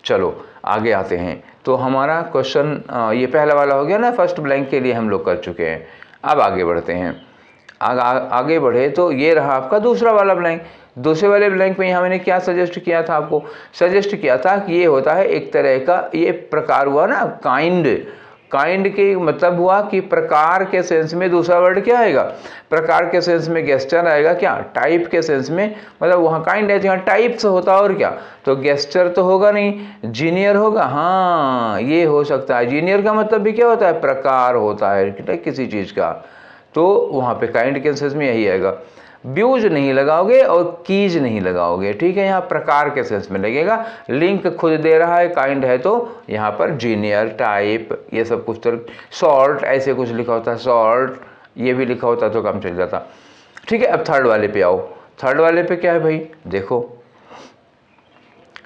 चलो आगे आते हैं। तो हमारा क्वेश्चन ये पहला वाला हो गया ना, फर्स्ट ब्लैंक के लिए हम लोग कर चुके हैं। अब आगे बढ़ते हैं। आगे बढ़े तो ये रहा आपका दूसरा वाला ब्लैंक। दूसरे वाले ब्लैंक में यहाँ मैंने क्या सजेस्ट किया था, आपको सजेस्ट किया था कि ये होता है एक तरह का, ये प्रकार हुआ ना, काइंड के मतलब हुआ कि प्रकार के सेंस में दूसरा वर्ड क्या आएगा, प्रकार के सेंस में गेस्चर आएगा, क्या टाइप के सेंस में, मतलब वहाँ काइंड है तो यहाँ टाइप्स होता और क्या, तो गेस्चर तो होगा नहीं, जीनियर होगा। हाँ ये हो सकता है, जीनियर का मतलब भी क्या होता है, प्रकार होता है किसी चीज़ का, तो वहाँ पे काइंड के सेंस में यही आएगा। व्यूज नहीं लगाओगे और कीज नहीं लगाओगे, ठीक है, यहाँ प्रकार के सेंस में लगेगा। लिंक खुद दे रहा है, काइंड है तो यहाँ पर जीनियर, टाइप, ये सब कुछ, तो शॉर्ट ऐसे कुछ लिखा होता है, शॉर्ट ये भी लिखा होता तो काम चल जाता, ठीक है। अब थर्ड वाले पे आओ। थर्ड वाले पे क्या है भाई, देखो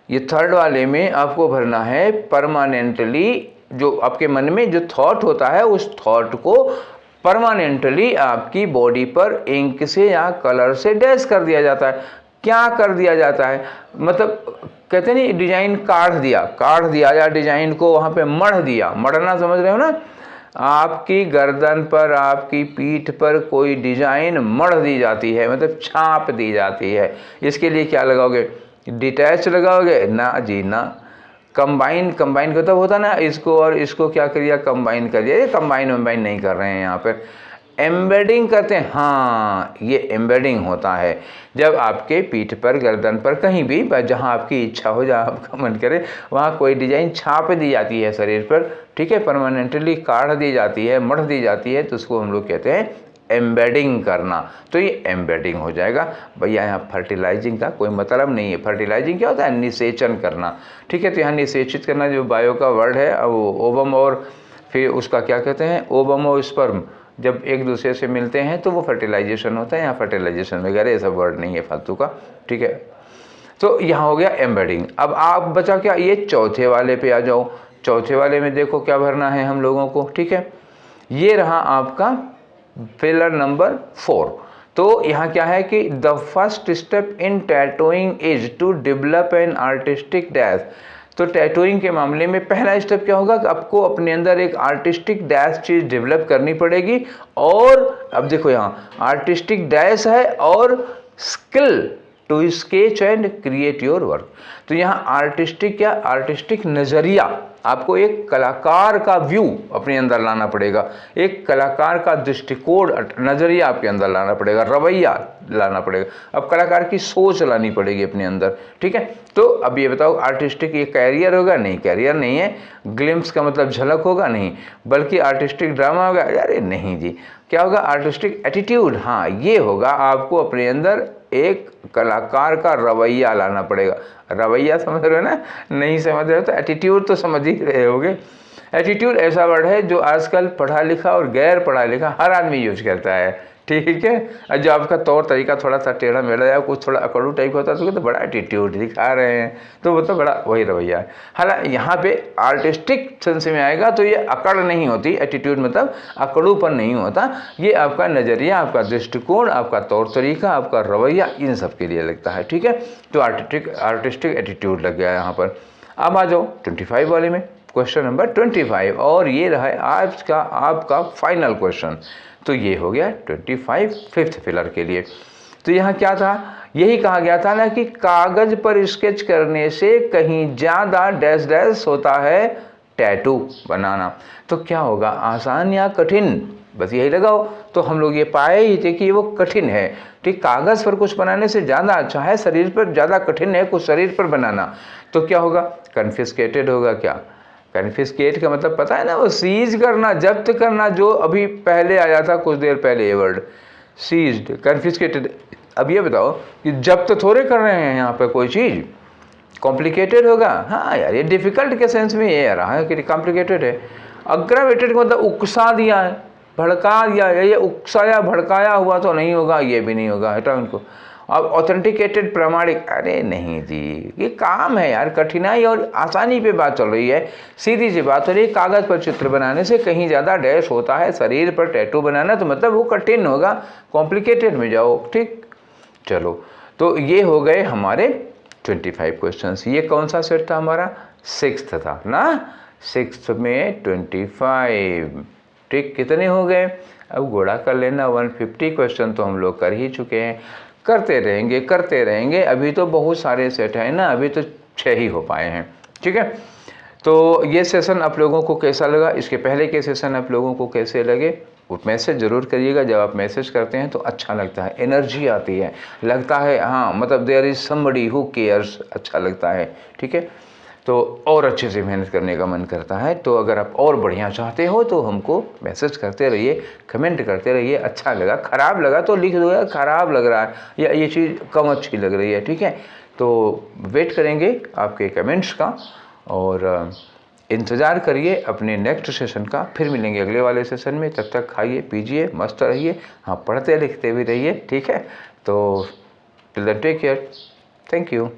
ये थर्ड वाले में आपको भरना है परमानेंटली, जो आपके मन में जो थॉट होता है उस थॉट को परमानेंटली आपकी बॉडी पर इंक से या कलर से डैश कर दिया जाता है। क्या कर दिया जाता है, मतलब कहते नहीं डिजाइन काट दिया या डिजाइन को वहाँ पे मढ़ दिया, मढ़ना समझ रहे हो ना, आपकी गर्दन पर, आपकी पीठ पर कोई डिजाइन मढ़ दी जाती है, मतलब छाप दी जाती है। इसके लिए क्या लगाओगे, डिटैच लगाओगे ना जी ना, कंबाइन का तो होता ना, इसको और इसको क्या करिए, कंबाइन करिए, ये कंबाइन नहीं कर रहे हैं यहाँ पर, एम्बेडिंग करते हैं। हाँ ये एम्बेडिंग होता है जब आपके पीठ पर, गर्दन पर, कहीं भी जहाँ आपकी इच्छा हो, जहाँ आपका मन करे वहाँ कोई डिजाइन छाप दी जाती है शरीर पर, ठीक है, परमानेंटली काट दी जाती है, मढ़ दी जाती है, तो उसको हम लोग कहते हैं एम्बेडिंग करना। तो ये एम्बेडिंग हो जाएगा भैया। यहाँ फर्टिलाइजिंग का कोई मतलब नहीं है। फर्टिलाइजिंग क्या होता है, निषेचन करना, ठीक है। तो यहाँ निषेचित करना जो बायो का वर्ड है, वो ओवम और फिर उसका क्या कहते हैं, ओवम और स्पर्म जब एक दूसरे से मिलते हैं तो वो फर्टिलाइजेशन होता है। यहाँ फर्टिलाइजेशन वगैरह ये सब वर्ड नहीं है फालतू का, ठीक है। तो यहाँ हो गया एम्बेडिंग। अब आप बचा क्या, ये चौथे वाले पे आ जाओ। चौथे वाले में देखो क्या भरना है हम लोगों को, ठीक है। ये रहा आपका पिलर नंबर 4। तो यहाँ क्या है कि the first step in tattooing is to develop an artistic dash. तो टैटूइंग के मामले में पहला स्टेप क्या होगा कि आपको अपने अंदर एक आर्टिस्टिक डैश चीज़ डेवलप करनी पड़ेगी। और अब देखो यहाँ आर्टिस्टिक डैश है और skill to sketch and create your work. तो यहाँ आर्टिस्टिक क्या, आर्टिस्टिक नज़रिया, आपको एक कलाकार का व्यू अपने अंदर लाना पड़ेगा, एक कलाकार का दृष्टिकोण नज़रिया आपके अंदर लाना पड़ेगा, रवैया लाना पड़ेगा, अब कलाकार की सोच लानी पड़ेगी अपने अंदर, ठीक है। तो अब ये बताओ आर्टिस्टिक ये कैरियर होगा? नहीं, कैरियर नहीं है। ग्लिम्स का मतलब झलक होगा? नहीं। बल्कि आर्टिस्टिक ड्रामा होगा? अरे नहीं जी। क्या होगा? आर्टिस्टिक एटीट्यूड, हाँ ये होगा। आपको अपने अंदर एक कलाकार का रवैया लाना पड़ेगा। रवैया समझ रहे हो ना? नहीं समझ रहे हो तो एटीट्यूड तो समझ ही रहे होगे। एटीट्यूड ऐसा वर्ड है जो आजकल पढ़ा लिखा और गैर पढ़ा लिखा हर आदमी यूज करता है, ठीक है। और जो आपका तौर तरीका थोड़ा सा टेढ़ा मेढ़ा या कुछ थोड़ा अकड़ू टाइप होता है तो बड़ा एटीट्यूड दिखा रहे हैं, तो वो तो बड़ा वही रवैया है। हालांकि यहाँ पे आर्टिस्टिक सेंस में आएगा तो ये अकड़ नहीं होती, एटीट्यूड मतलब अकड़ूपन नहीं होता, ये आपका नज़रिया, आपका दृष्टिकोण, आपका तौर तरीका, आपका रवैया, इन सब के लिए लगता है, ठीक है। तो आर्टिस्टिक एटीट्यूड लग गया यहाँ पर। अब आ जाओ 25 वाले में, क्वेश्चन नंबर 25, और ये रहा आज का आपका फाइनल क्वेश्चन। तो ये हो गया 25 फिफ्थ फिलर के लिए। तो यहाँ क्या था, यही कहा गया था ना कि कागज पर स्केच करने से कहीं ज़्यादा डैश डैश होता है टैटू बनाना। तो क्या होगा, आसान या कठिन, बस यही लगाओ। तो हम लोग ये पाए ही थे कि वो कठिन है, ठीक। कागज़ पर कुछ बनाने से ज़्यादा अच्छा है, शरीर पर ज़्यादा कठिन है कुछ शरीर पर बनाना। तो क्या होगा, कन्फिस्केटेड होगा। क्या कन्फिस्केट का मतलब पता है ना, वो सीज करना, जब्त करना, जो अभी पहले आया था कुछ देर पहले ये वर्ड सीज्ड, कन्फिस्केटेड। अब ये बताओ कि जब्त थोड़े कर रहे हैं यहाँ पे कोई चीज़, कॉम्प्लिकेटेड होगा। हाँ यार, ये डिफ़िकल्ट के सेंस में ये आ रहा है कि कॉम्प्लिकेटेड है। अग्रावेटेड का मतलब उकसा दिया है, भड़का दिया है, ये उकसाया भड़काया हुआ तो नहीं होगा, ये भी नहीं होगा, हटाओ इनको। अब ऑथेंटिकेटेड, प्रामाणिक, अरे नहीं जी, ये काम है यार, कठिनाई और आसानी पे बात चल रही है, सीधी सी बात हो रही है। कागज़ पर चित्र बनाने से कहीं ज़्यादा डैश होता है, शरीर पर टैटू बनाना तो मतलब वो कठिन होगा, कॉम्प्लिकेटेड में जाओ, ठीक। चलो, तो ये हो गए हमारे 25 क्वेश्चंस। ये कौन सा सेट था हमारा? 6th था ना, 6th में 25, ठीक। कितने हो गए? अब गुणा कर लेना, 150 क्वेश्चन तो हम लोग कर ही चुके हैं, करते रहेंगे। अभी तो बहुत सारे सेट हैं ना, अभी तो 6 ही हो पाए हैं, ठीक है। तो ये सेशन आप लोगों को कैसा लगा, इसके पहले के सेशन आप लोगों को कैसे लगे, वो मैसेज ज़रूर करिएगा। जब आप मैसेज करते हैं तो अच्छा लगता है, एनर्जी आती है, लगता है हाँ मतलब there is somebody who cares, अच्छा लगता है, ठीक है। तो और अच्छे से मेहनत करने का मन करता है। तो अगर आप और बढ़िया चाहते हो तो हमको मैसेज करते रहिए, कमेंट करते रहिए। अच्छा लगा, ख़राब लगा तो लिख दो यार ख़राब लग रहा है या ये चीज़ कम अच्छी लग रही है, ठीक है। तो वेट करेंगे आपके कमेंट्स का और इंतज़ार करिए अपने नेक्स्ट सेशन का। फिर मिलेंगे अगले वाले सेशन में, तब तक खाइए पीजिए मस्त रहिए, हाँ पढ़ते लिखते भी रहिए, ठीक है। तो till then take care, thank you.